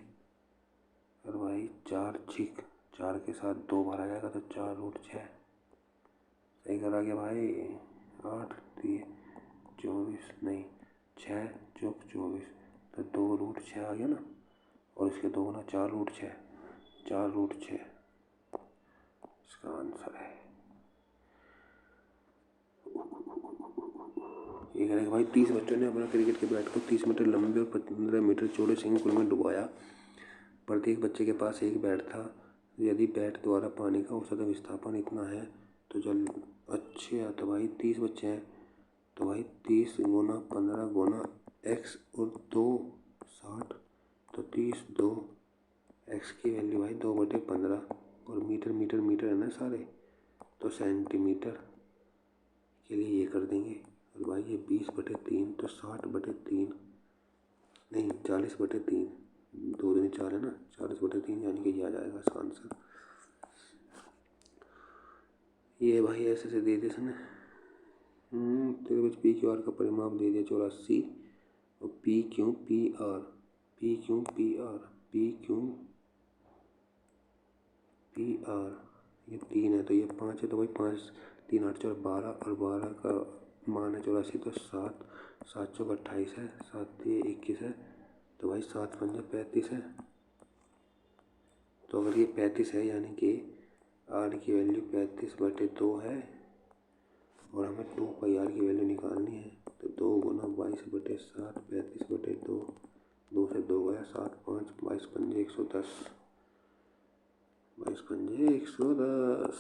और भाई 4 के साथ 2 बार आ जाएगा तो 4√6। सही करा गया भाई, 8 3 24 नहीं 6 चौक 24, तो 2√6 आ गया ना, और इसके 2 गुना 4√6, 4√6 इसका आंसर है। ये करेगा भाई, 30 बच्चों ने अपना क्रिकेट के बैट को 30 मीटर लंबे और 15 मीटर चौड़े स्विमिंग पूल में डुबाया। प्रत्येक बच्चे के पास एक बैट था, यदि बैट द्वारा पानी का औसत विस्थापन इतना है तो जल अच्छे, तो भाई 30 बच्चे हैं, तो भाई 30 गुना 15 गुना x और 2 60, तो 30 2 x की वैल्यू भाई 2/15, और मीटर मीटर मीटर है ना सारे, तो सेंटीमीटर के लिए ये कर देंगे। और भाई ये 20/3 तो 60/3 नहीं 40/3, 2 दूनी 4 है ना, 40/3 यानी कि ये आ जाएगा इसका आंसर। ये भाई ऐसे दे दिया इसने, त्रिभुज पी क्यू आर का परिमाप दे दिया 84, और पी क्यू पी आर ये 3 है, तो ये 5 है, तो भाई 5 3 8 4 12, और 12 का मान है 84, तो 7 7 चौक 28 है, 7 21 है, तो भाई 7 5 35 है। तो अगर ये 35 है यानी कि आर की वैल्यू 35/2 है, और हमें 2πr की वैल्यू निकालनी है, तो 2 गुना 22/7 35/2, 2 से 2 गया 7 5 22 पंजे 110, 22 पंजे 110।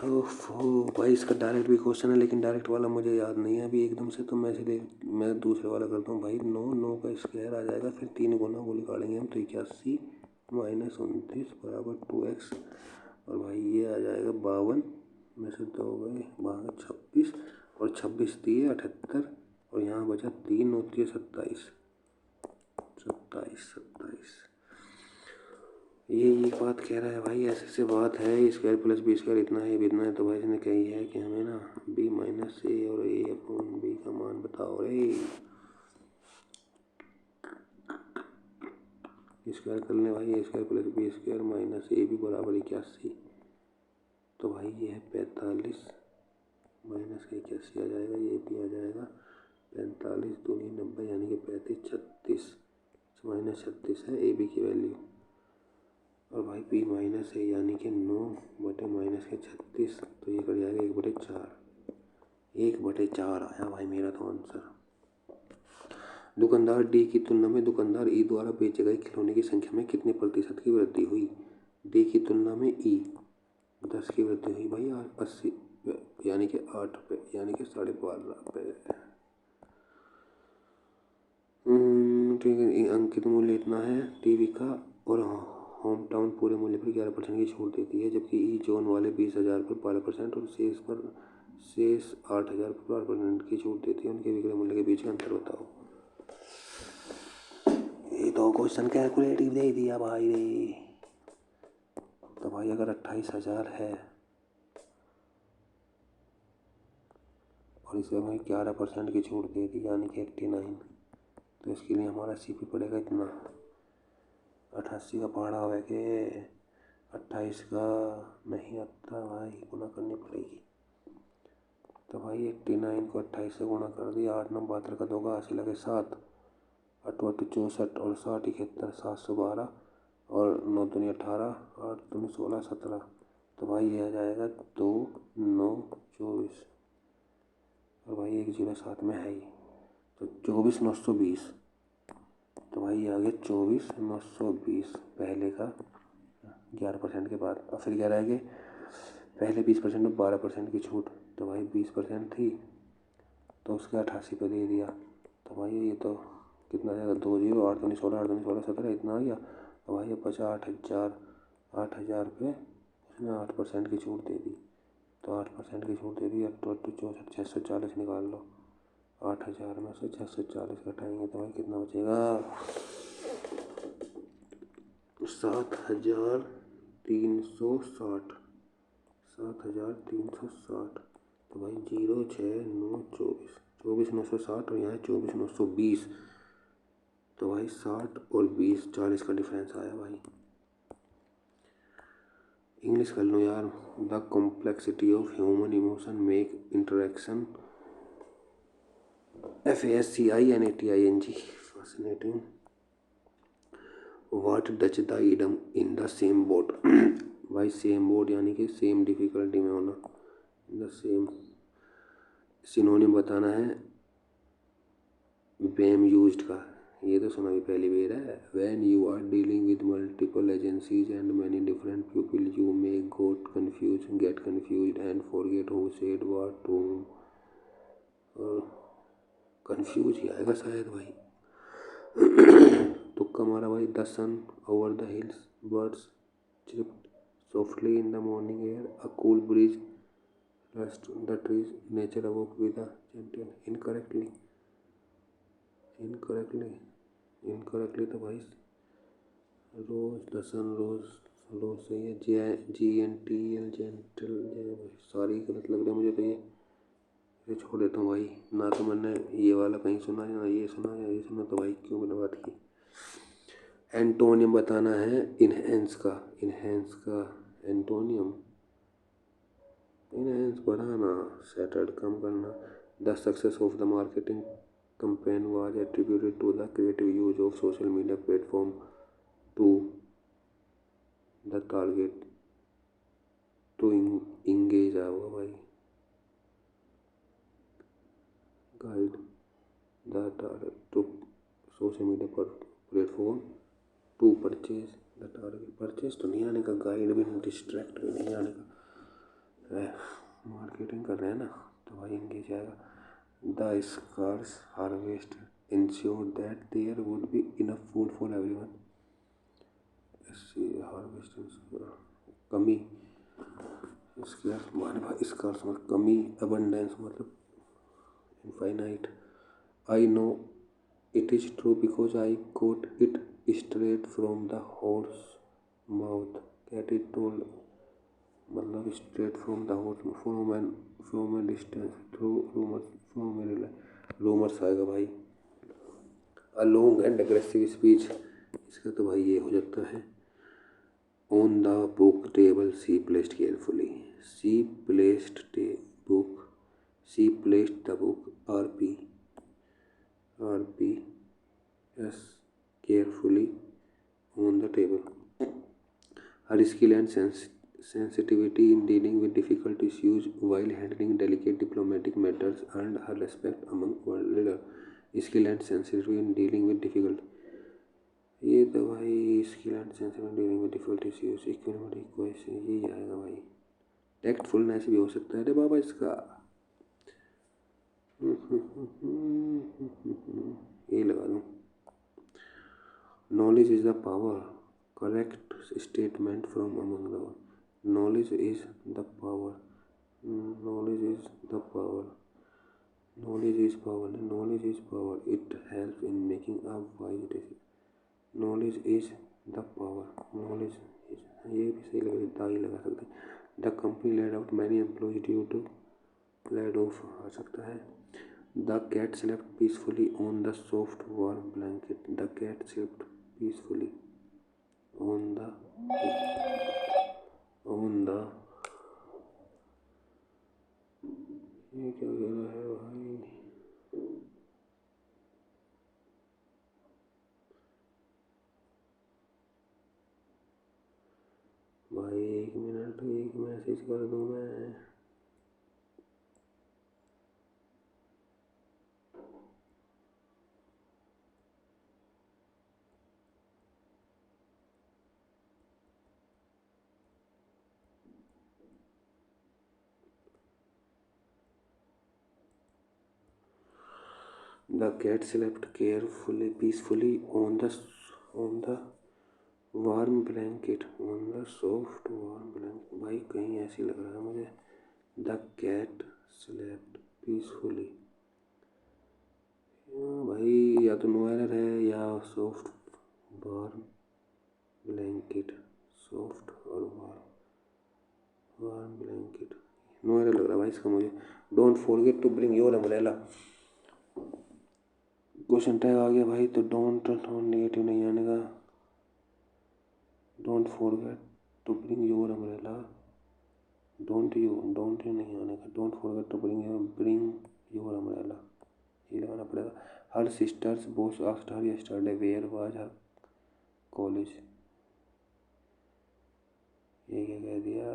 भाई इसका डायरेक्ट भी क्वेश्चन है, लेकिन डायरेक्ट वाला मुझे याद नहीं है अभी एकदम से, तो मैं दूसरे वाला करता हूँ भाई। 9 का स्क्वायर आ जाएगा, फिर 3 गुना वो निकालेंगे हम, तो 81 माइनस 29 बराबर 2x। और भाई ये आ जाएगा 52 में से 2 गए 26, और 26 दिए 78, और यहाँ बचा 3 होती है 27। ये बात कह रहा है भाई, ऐसे से बात है, स्क्वायर प्लस बी स्क्वायर इतना है। तो भाई इसने कही है कि हमें ना बी माइनस ए और ए अपॉन बी का मान बताओ रे। स्क्वायर कर लें भाई, a square plus b square minus a b बराबर 81। तो भाई ये है 45 माइनस 81 आ जाएगा, ये भी आ जाएगा 45 दूनी 90 यानी कि 35 36 माइनस 36 है ए बी की वैल्यू। और भाई बी माइनस है यानी कि 9 बटे माइनस के 36, तो ये कर जाएगा 1/4 आया भाई मेरा तो आंसर। दुकानदार डी की तुलना में दुकानदार ई द्वारा बेचे गए खिलौने की संख्या में कितने प्रतिशत की वृद्धि हुई। डी की तुलना में ई 10 की वृद्धि हुई भाई 80 यानी कि 8 पे, यानी कि 12.5 पे। ठीक है, अंकित मूल्य इतना है टीवी का, और होम टाउन पूरे मूल्य पर 11% की छूट देती है, जबकि ई जोन वाले 20,000 पर 12% और शेष 8,000 पर 12% की छूट देती है। उनके विक्रय मूल्य के बीच का अंतर बताओ। ये तो क्वेश्चन कैलकुलेटिव दे दिया भाई रे। तो भाई अगर 28,000 है और इसमें भाई 11% की छूट दे दी यानी कि 89, तो इसके लिए हमारा सीपी पड़ेगा इतना 88 का पहाड़ा हुआ के 28 का नहीं आता भाई, गुना करनी पड़ेगी। तो भाई 89 को 28 से गुना कर दिया, 8 9 72 का 2 का 80 लगे 7, 8 8 64 और 60 71 712, और 9 दूनी 18, 8 दूनी 16 17। तो भाई ये आ जाएगा 2 9 24, और भाई 107 में है ही, तो 24,920। तो भाई ये आ गया 24,920 पहले का 11% के बाद। और फिर क्या रह गए, पहले 20% में 12% की छूट, तो भाई 20% थी तो उसके 88 पे दे दिया। तो भाई ये तो कितना आ जाएगा 2 0 8 दूनी 16 8 दूनी 16 17 इतना आ गया। तो भाई ये बचा 8,000 पे उसने 8% की छूट दे दी, तो 8% की छूट दे दी। 8 8 64 640 निकाल लो, 8,000 में से 640 घटाएंगे तो भाई कितना बचेगा 7,360। 7,360। तो भाई 0 6 9 24 24,960 और यहाँ है 24,920। तो भाई 60 और 20 40 का डिफरेंस आया भाई। इंग्लिश कर लो यार। The complexity of human emotion make interaction FASCINATING fascinating. What does the idiom in the same boat भाई सेम बोट यानी कि सेम डिफिकल्टी में होना, द सेम सिनोनिम बताना है बेम यूज्ड का। ये तो सुना भी पहली बार है। When you are dealing with multiple agencies and many different people you may get confused and forget who said what to. और कंफ्यूज ही आएगा शायद भाई। तुक्का मारा भाई। The sun over the hills birds chirped softly in the morning air, a cool breeze rustled the trees, nature awoke with a gentle incorrectly तो भाई रोज द सन रोज सही है, GNTL जेंटल, सॉरी गलत लग रहा है मुझे तो ये छोड़ देता हूँ भाई। ना तो मैंने ये वाला कहीं सुना या ये सुना तो भाई क्यों मैंने बात की। एंटोनियम बताना है इनहेंस का एंटोनियम। इनहेंस बढ़ाना, सेटल्ड कम करना। The success of the marketing campaign was attributed to the creative use of social media platform to the target to engage होगा भाई। guide the target to social media platform to purchase the target। Purchase तो नहीं आने का, गाइड भी डिस्ट्रैक्ट भी नहीं आने का। मार्केटिंग कर रहे हैं ना तो भाई इंगेज आएगा। The scarce harvest ensure that there would be enough food for everyone. Harvest कमी, स्कार्स मतलब कमी, अबंडेंस मतलब infinite. I know it is true because I quote it straight from the horse mouth. Cat it told मतलब straight from the horse from an distance through rumours from a rumours आएगा भाई। A long and aggressive speech, इसका तो भाई ये हो जाता है। On the book table she placed carefully, she placed book, she placed the book RPS carefully on the table. Her skill and sensitivity in dealing with difficult issues while handling delicate diplomatic matters earned her respect among world leaders. Skill and sensitivity in dealing with difficult, ये तो भाई skill and sensitive dealing with difficult issues equity question यही आएगा भाई। टैक्टफुलनेस भी हो सकता है अरे बाबा इसका। ये लगा दूँ। Knowledge is the power, correct statement from among the. Knowledge is the power, knowledge is the power, knowledge is power, knowledge is power, it help in making a wise decision. Knowledge is the power, knowledge is, ये भी सही लगा, दाई लगा सकते हैं। The company laid out many employees due to laid off आ सकता है। The cat slept peacefully on the soft warm blanket, the cat slept peacefully on the ये क्या कह रहा है भाई। भाई एक मिनट, एक मैसेज कर दूँ मैं। The cat slept carefully, peacefully on the warm blanket, on the soft warm blanket। भाई कहीं ऐसी लग रहा है मुझे। The cat slept peacefully। भाई या तो नो एरर है या सॉफ्ट वार्म ब्लैंकेट, सॉफ्ट और वार्म ब्लैंकेट, नो एरर लग रहा है भाई इसका मुझे। Don't forget to bring your umbrella. Question tag आ गया भाई तो डोंट नेगेटिव नहीं आने का। Don't forget to bring your umbrella, don't you नहीं आने का। Don't forget to bring your umbrella, ये लगाना पड़ेगा। Her sister's boss asked her yesterday where was her college, ये क्या कह दिया।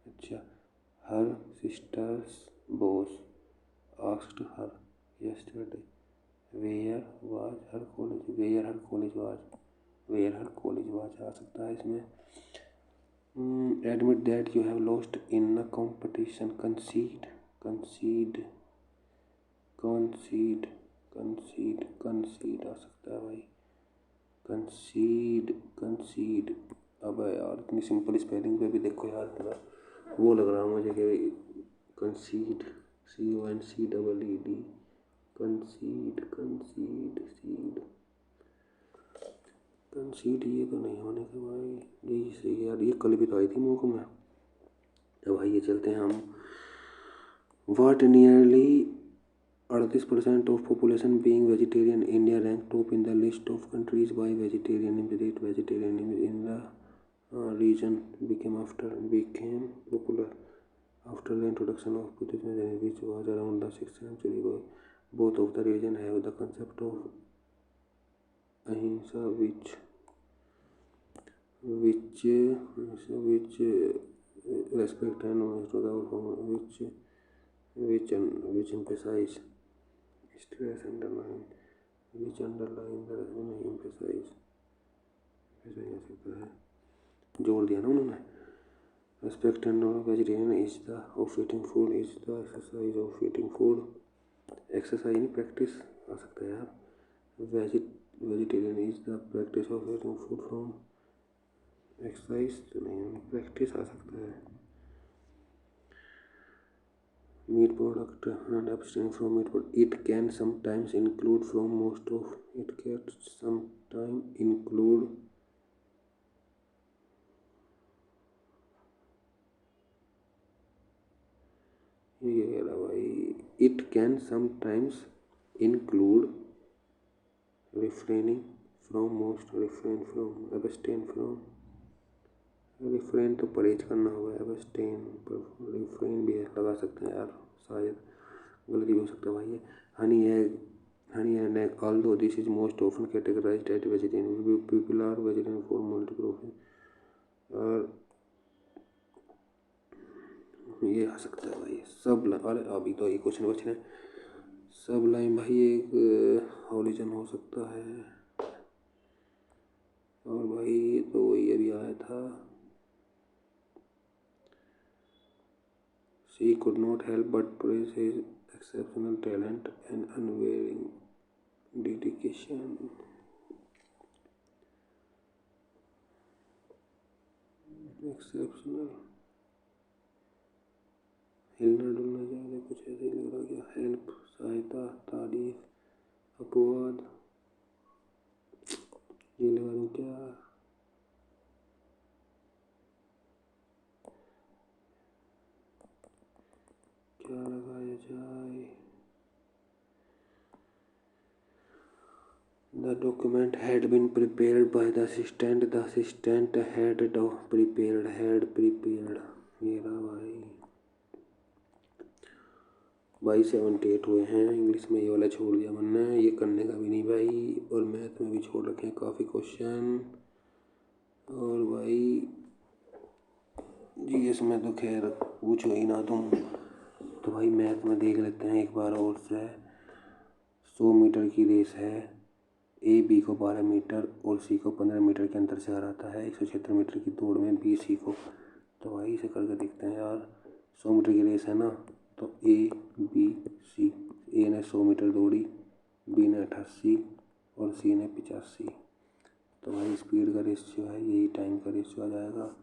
अच्छा, her sister's boss asked her yesterday where was her college, where her college was, where her college was आ सकता है इसमें। Admit that you have lost in a competition, concede आ सकता है भाई। कंसीड। अब यार इतनी सिंपल स्पेलिंग पे भी देखो यार थोड़ा वो लग रहा मुझे कि कंसीड, CONCEED, कंसीड ये तो नहीं होने के भाई। यही सही है यार, ये कल भी तो आई थी मुँह में। तो भाई ये चलते हैं हम। What nearly 38% of population being vegetarian, India rank top in the list of countries by vegetarianism in the region became popular after the introduction of Buddhism, which was around the 6th century. Both of the region have the concept of ahimsa, which respect and honesty without harm, which emphasize stress underline, which underline the नहीं emphasize, ऐसा ही हो सकता है, जोड़ दिया ना उन्होंने। Respecting non-vegetarian is the of eating food is the exercise of eating food. Exercise नहीं प्रैक्टिस आ सकता है यार। Vegetarian is the practice of eating food from. Exercise तो नहीं, प्रैक्टिस आ सकता है। Meat product and abstaining from meat product. It can sometimes include from most of it can sometimes include ये कह रहा भाई it can sometimes include refraining from most, refrain from, abstain from। Refrain तो परहेज करना होगा, एबस्टेन पर रिफ्रेन भी लगा सकते हैं यार, शायद गलती भी हो सकता है भाई ये। Honey and egg although this is most often categorised as vegetarian people are vegetarian for multiple reason. और ये आ सकता है भाई सब। अरे अभी तो ये क्वेश्चन बच रहे हैं। सब लाइन भाई एक ओरिजिन हो सकता है। और भाई तो वही अभी आया था। She could not help but praise his exceptional talent and unwavering dedication. Exceptional हिलना डुलना ज़्यादा कुछ ऐसे ही लग रहा क्या। हेल्प सहायता तारीफ अपवाद ये लगा दूँ क्या। क्या लगाया जाए। The document had been prepared by the assistant. The assistant had prepared। ये रहा भाई 78 हुए हैं। इंग्लिश में ये वाला छोड़ दिया मैंने, ये करने का भी नहीं भाई। और मैथ में भी छोड़ रखे हैं काफ़ी क्वेश्चन। और भाई जीएस में तो खैर पूछो ही ना तुम। तो भाई मैथ में देख लेते हैं एक बार और से। 100 मीटर की रेस है। ए बी को 12 मीटर और सी को 15 मीटर के अंतर से हराता है 176 मीटर की दौड़ में बी सी को। तो भाई इसे करके देखते हैं यार। 100 मीटर की रेस है ना, तो ए बी सी। ए ने 100 मीटर दौड़ी, बी ने 88 और सी ने 85। तो भाई स्पीड का रेशियो है, यही टाइम का रेशियो आ जाएगा।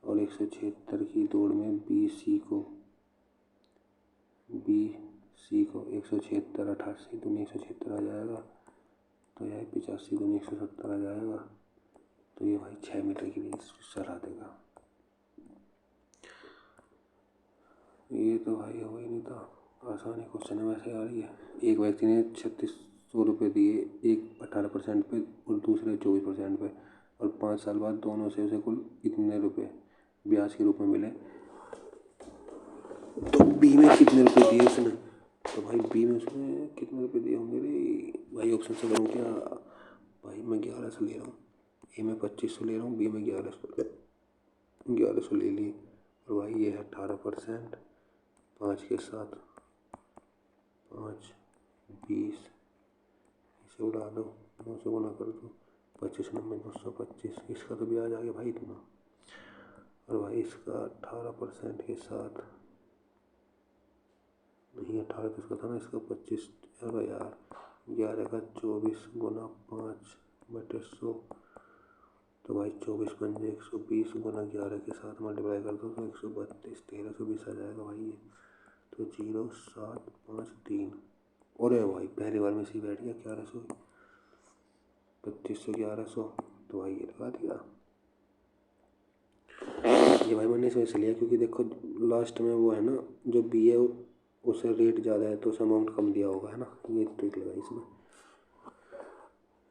और 176 की दौड़ में बी सी को 176 88 दूनी 176 आ जाएगा। तो यह 85 दूनी 170 आ जाएगा। तो ये भाई 6 मीटर की रेस हरा देगा। ये तो भाई हो ही नहीं था। आसानी क्वेश्चन है वैसे यार ये। एक व्यक्ति ने 3600 रुपये दिए, एक 18% पे और दूसरे 24% पे, और 5 साल बाद दोनों से उसे कुल इतने रुपये ब्याज के रूप में मिले। तो बी में कितने रुपए दिए उसने। तो भाई बी में उसने कितने रुपए दिए होंगे रे भाई। ऑप्शन से करूँ क्या। भाई मैं 1100 ले रहा हूँ। ए में 2500 ले रहा हूँ, बी में 1100 ले लिए। और भाई ये है 18%। 5 के साथ 5 20 इसे उड़ा दो, 9 से गुना कर दो, 25 9 225। इसका तो ब्याज आ गया भाई इतना। और भाई इसका 18% के साथ नहीं, 18 तो इसका था ना, इसका 25। अरे यार 11 का 24 गुना 5/100। तो भाई 24 पंजे 120 गुना 11 के साथ मल्टीप्लाई कर दो तो 132 1320 आ जाएगा भाई ये। तो 0 7 5 3। और भाई पहली बार में सी बैठ गया 1100 2500 1100। तो भाई ये लगा दिया। ये भाई मैंने इसमें लिया क्योंकि देखो लास्ट में वो है ना जो बी है उससे रेट ज़्यादा है तो उसे अमाउंट कम दिया होगा है ना। ये ट्रिक लगा इसमें।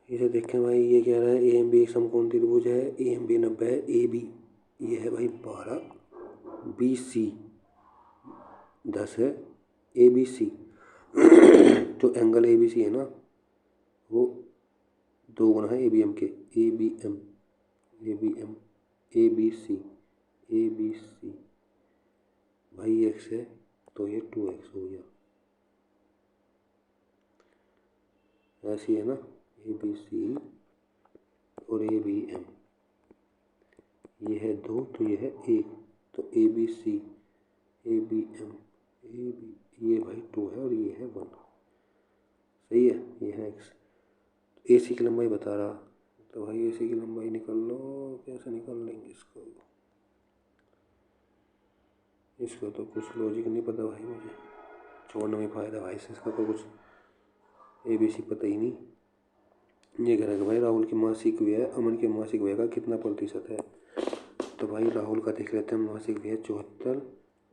इसे देखें भाई, ये कह रहा है ए एम बी एक समकोण त्रिभुज है। ए एम बी 90 है। ए बी ये है भाई 12, बी सी 10 है, ए बी सी जो एंगल ए बी सी है ना वो 2 गुना है ए B M K. A B M A B M A B C भाई एक्स है तो ये 2x हो गया। ऐसी है ना ए बी सी और ए बी एम। ये है 2 तो ये है 1 तो ABC, ABM, ये भाई 2 है और ये है 1। सही है, ये है x। AC की लंबाई बता रहा, तो भाई AC की लंबाई निकाल लो। कैसे निकाल लेंगे इसको? इसका तो कुछ लॉजिक नहीं पता भाई मुझे, छोड़ने में फ़ायदा भाई से, इसका तो कुछ ABC पता ही नहीं। ये कह रहा है कि भाई राहुल की मासिक व्यय अमन के मासिक व्यय का कितना प्रतिशत है। तो भाई राहुल का देख लेते हैं, मासिक व्यय 74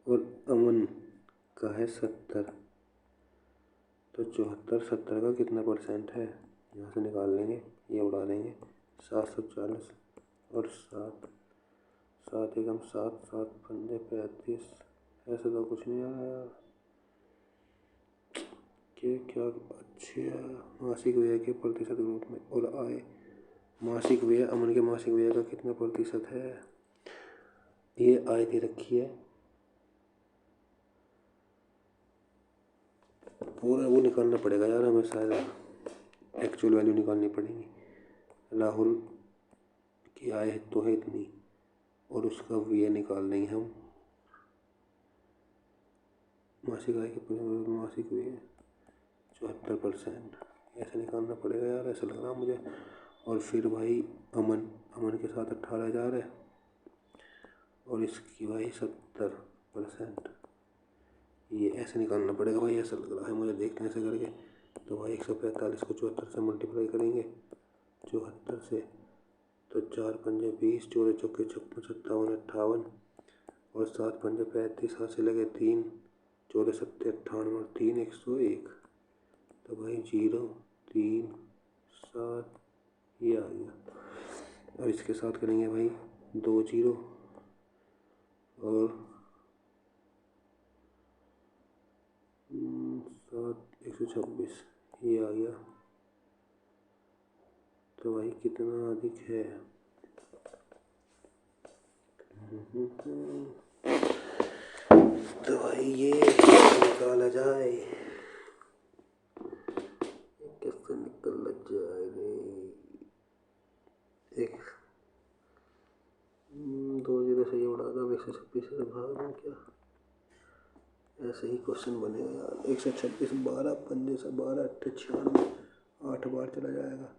और अमन का है 70। तो 74 70 का कितना परसेंट है, यहाँ से निकाल लेंगे, ये उड़ा देंगे। 740 और 7, 7 एकम 7, 7 पंजे 35। ऐसे तो कुछ नहीं आ रहा यार, कि क्या अच्छा मासिक व्यय के प्रतिशत के रूप में। और आय, मासिक व्यय अमन के मासिक व्यय का कितना प्रतिशत है, ये आय दे रखी है। पूरा वो निकालना पड़ेगा यार हमें, शायद एक्चुअल वैल्यू निकालनी पड़ेगी। राहुल की आय तो है इतनी और उसका व्यय निकाल देंगे हम। मासिक आय के मासिक व्यय 74%, ऐसे निकालना पड़ेगा यार, ऐसा लग रहा मुझे। और फिर भाई अमन के साथ 18,000 है और इसकी भाई 70%, ये ऐसे निकालना पड़ेगा भाई, ऐसा लग रहा है मुझे देखते हैं ऐसे करके। तो भाई 145 को 74 से मल्टीप्लाई करेंगे, 74 से, तो 4 पंजे 20, 14 चौके 56, 57 58 और 7 पंजे 35, हाथ से लगे 3, 14 सत्ते 98 और 3 101। तो भाई 0 3 7 ये आ गया। और इसके साथ करेंगे भाई 2 0 और 7 126, ये आ गया। तो भाई कितना अधिक है, तो भाई ये निकाला जाए, कैसे निकल जाए रे। एक 2 0 से ये उड़ा दो, 126 से भाग दो क्या, ऐसे ही क्वेश्चन बनेगा यार। 126 12 पंजे से 12 8 96, 8 बार चला जाएगा,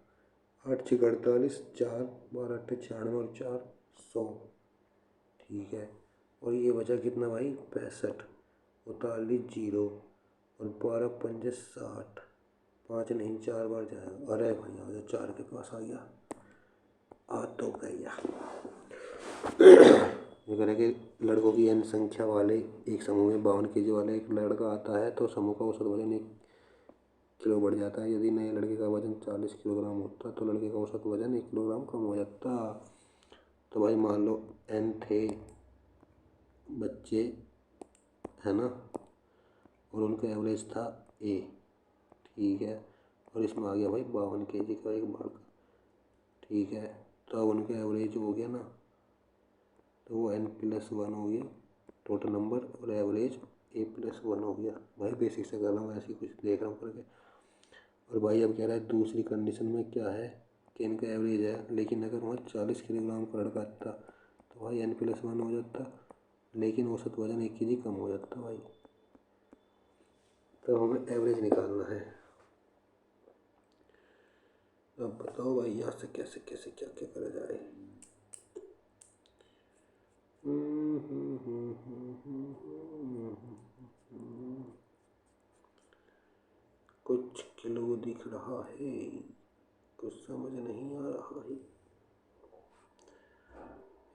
8 6 48, 4 12 8 96 और 4 100। ठीक है, और ये बचा कितना भाई 65, उतार ली 0 और 12 पंजे 60, 5 नहीं 4 बार जाएगा। अरे भाई आ गया, 4 के पास आ गया, आ तो गया। ये कह रहे कि लड़कों की n संख्या वाले एक समूह में 52 kg वाला एक लड़का आता है तो समूह का औसत वजन 1 किलो बढ़ जाता है। यदि नए लड़के का वजन 40 किलोग्राम होता तो लड़के का औसत वजन 1 किलोग्राम कम हो जाता। तो भाई मान लो n थे बच्चे, है ना, और उनका एवरेज था a, ठीक है, और इसमें आ गया भाई 52 kg का एक बालक, ठीक है। तो अब उनका एवरेज हो गया ना, तो वो n+1 हो गया टोटल नंबर और एवरेज a+1 हो गया। भाई बेसिक से कर रहा हूँ, ऐसे कुछ देख रहा हूँ करके। और भाई अब कह रहा है दूसरी कंडीशन में क्या है कि इनका एवरेज है, लेकिन अगर वहाँ 40 किलोग्राम का लड़का आता तो भाई n+1 हो जाता, लेकिन औसत वजन 1 kg कम हो जाता भाई। तो हमें एवरेज निकालना है। अब बताओ भाई यहाँ से कैसे कैसे क्या क्या करा जाए। कुछ किलो दिख रहा है, कुछ समझ नहीं आ रहा है।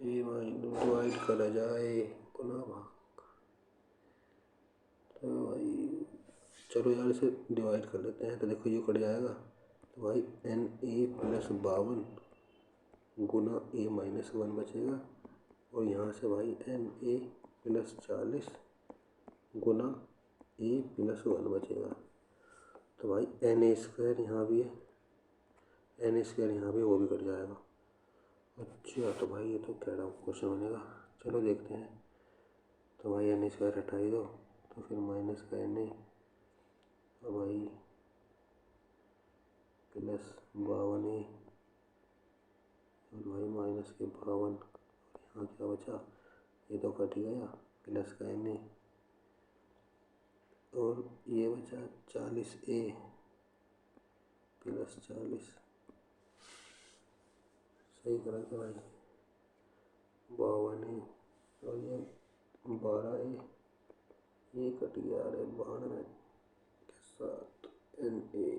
ये डिवाइड करा जाए पुनः भाग, तो भाई चलो यार इसे डिवाइड कर लेते हैं। तो देखो ये कट जाएगा, तो भाई Na+52 गुना A-1 बचेगा, और यहाँ से भाई Na+40 गुना A+1 बचेगा। तो भाई Na² यहाँ भी है, Na² यहाँ भी, वो भी कट जाएगा। अच्छा तो भाई ये तो कह रहा हूँ क्वेश्चन बनेगा, चलो देखते हैं। तो भाई Na² हटा ही दो, तो फिर माइनस का Na, तो भाई +52A और भाई -52, यहाँ क्या बचा ये तो कट गया प्लस का NA, और ये बचा 40A प्लस 40, सही करा क्या भाई, 52A, और ये 12A, ये कट गया, अरे 92 के साथ NA।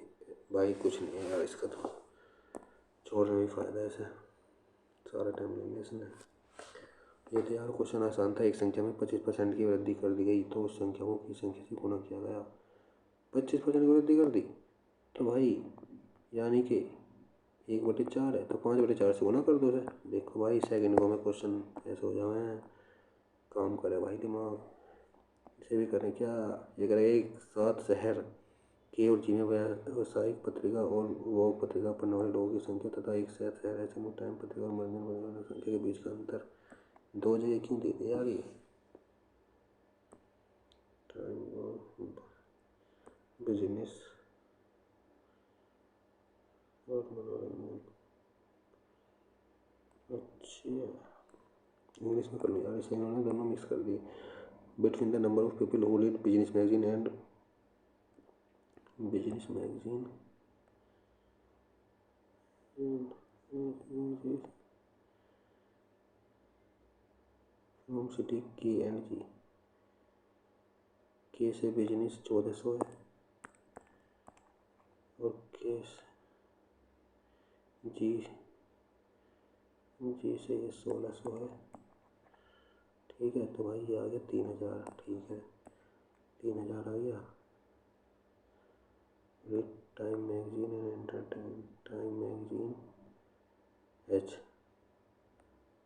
भाई कुछ नहीं है यार, इसका तो छोड़ने में फ़ायदा है, इसे सारा टाइम लेंगे इसने। ये तो यार क्वेश्चन आसान था, एक संख्या में 25% की वृद्धि कर दी गई तो उस संख्या को किस संख्या से गुणा किया गया। 25% की वृद्धि कर दी तो भाई यानी कि 1/4 है, तो 5/4 से गुना कर दो उसे। देखो भाई सेकंड को में क्वेश्चन ऐसे हो जाए, काम करे भाई दिमाग। इसे भी करें क्या, ये करें एक 7 शहर के और जिम्मे व्यावसायिक पत्रिका और वो पत्रिका पढ़ने वाले लोगों की संख्या तथा एक शहर ऐसे टाइम पत्रिका और मनोरंजन संख्या के बीच का अंतर 2 जगह क्यों दे दिया यार, ये टाइम और बिजनेस और मनोरंजन। अच्छा इंग्लिश में कर लो यार, इसे इन्होंने दोनों मिक्स कर दिए। Between the number of people who read business magazine and business magazine from city K&G, के से बिजनेस 1400 है और के जी जी से ये 1600 है। ठीक है, तो भाई ये आ गया 3000। ठीक है 3000 आ गया। Read time magazine and entertain time magazine H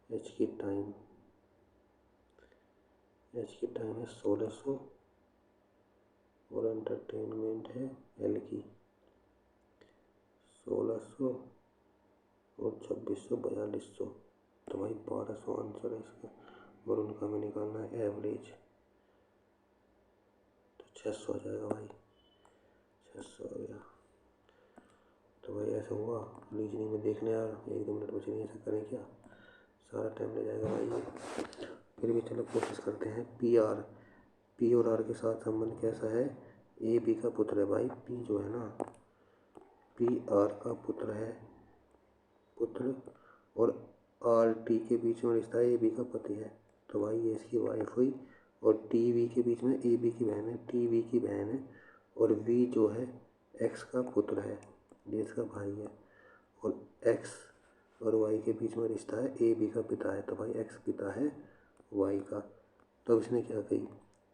H की टाइम है 1600 और एंटरटेनमेंट है L की 1600 और 2600 4200, तो भाई 1200 आंसर है इसका। और उनका हमें निकालना है एवरेज, तो 600 आ जाएगा भाई, 600 आ गया। तो भाई ऐसा हुआ, रीजनिंग में देखने यार 1-2 मिनट बचे नहीं, ऐसा करें क्या, सारा टाइम ले जाएगा भाई ये। फिर भी चलो कोशिश करते हैं। P और R के साथ संबंध कैसा है, AB का पुत्र है भाई, P जो है ना P R का पुत्र है, और RT के बीच में रिश्ता है, AB का पति है, तो भाई ये इसकी वाइफ हुई। और TV के बीच में AB की बहन है, TV की बहन है, और V जो है X का पुत्र है, ये इसका भाई है। और X और Y के बीच में रिश्ता है, AB का पिता है, तो भाई X पिता है Y का। तो अब इसने क्या कही,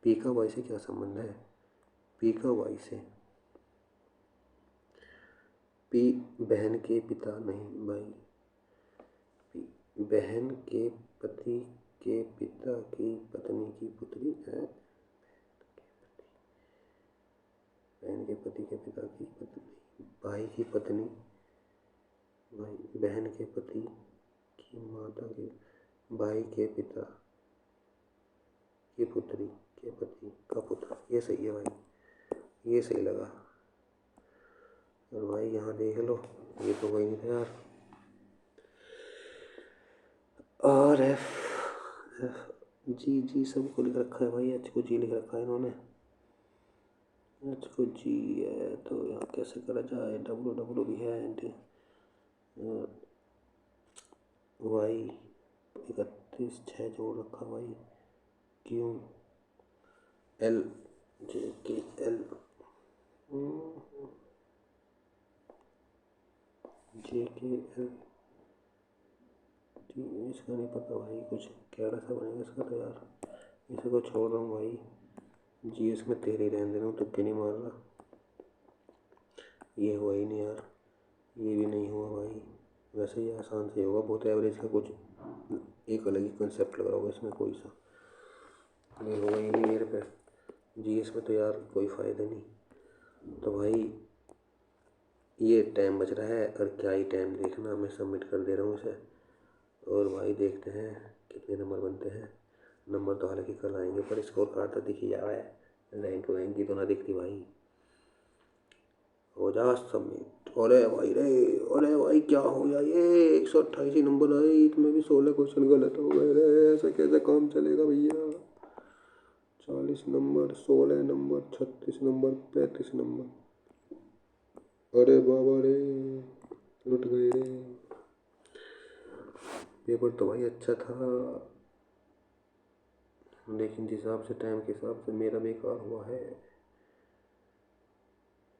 P का Y से क्या संबंध है, P का Y से, P बहन के पिता नहीं भाई, बहन के पति के पिता की पत्नी की पुत्री है, बहन के पति के पिता की पत्नी, भाई की पत्नी, भाई बहन के पति की माता के भाई के पिता की पुत्री के पति का पुत्र, ये सही है भाई, ये सही लगा। और भाई यहाँ देख लो, ये तो कोई नहीं था यार, RFG सबको लिख रखा है भाई, H को G लिख रखा है इन्होंने, H को G है, तो यहाँ कैसे करा जाए, W भी है, Y 31 6 जोड़ रखा भाई, Q L J K L JKL, इसका नहीं पता भाई, कुछ कैड़ा सा बनेगा इसका तो यार, इसे को छोड़ रहा हूँ भाई, GS में तेरे रहने दे रहा हूँ, तुक्के नहीं मार रहा। ये हुआ ही नहीं यार, ये भी नहीं हुआ भाई, वैसे ही आसान से होगा, बहुत एवरेज का कुछ एक अलग ही कंसेप्ट लग रहा होगा इसमें कोई सा, ये होगा ही नहीं मेरे पे। GS में तो यार कोई फ़ायदा नहीं। तो भाई ये टाइम बच रहा है, और क्या ही टाइम देखना, मैं सबमिट कर दे रहा हूँ इसे। और भाई देखते हैं कितने नंबर बनते हैं। नंबर तो हालांकि कल आएंगे, पर स्कोर कार्ड तो दिख ही जा रहा है, रैंक वैंक की तो ना दिखती भाई। हो जा सबमिट। अरे भाई रे, अरे भाई क्या हो गया ये, 128 नंबर आए, इसमें भी 16 क्वेश्चन गलत हो गए रे, ऐसे कैसे काम चलेगा भैया। 40 नंबर, 16 नंबर, 36 नंबर, 35 नंबर, अरे बाबा रे, लुट गए रे। पेपर तो भाई अच्छा था, लेकिन जिस हिसाब से टाइम के हिसाब से मेरा बेकार हुआ है,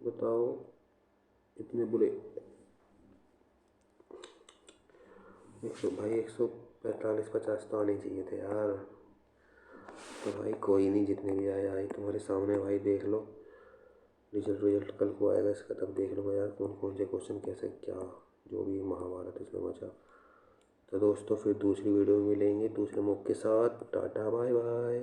बताओ, इतने बुरे। भाई 145-50 तो आने चाहिए थे यार। तो भाई कोई नहीं, जितने भी आए आए तुम्हारे सामने भाई, देख लो रिजल्ट कल को आएगा इसका, तब देख लूँगा यार कौन कौन से क्वेश्चन कैसे क्या, जो भी महाभारत इसमें बचा। तो दोस्तों फिर दूसरी वीडियो में मिलेंगे दूसरे मौके के साथ, टाटा बाय बाय।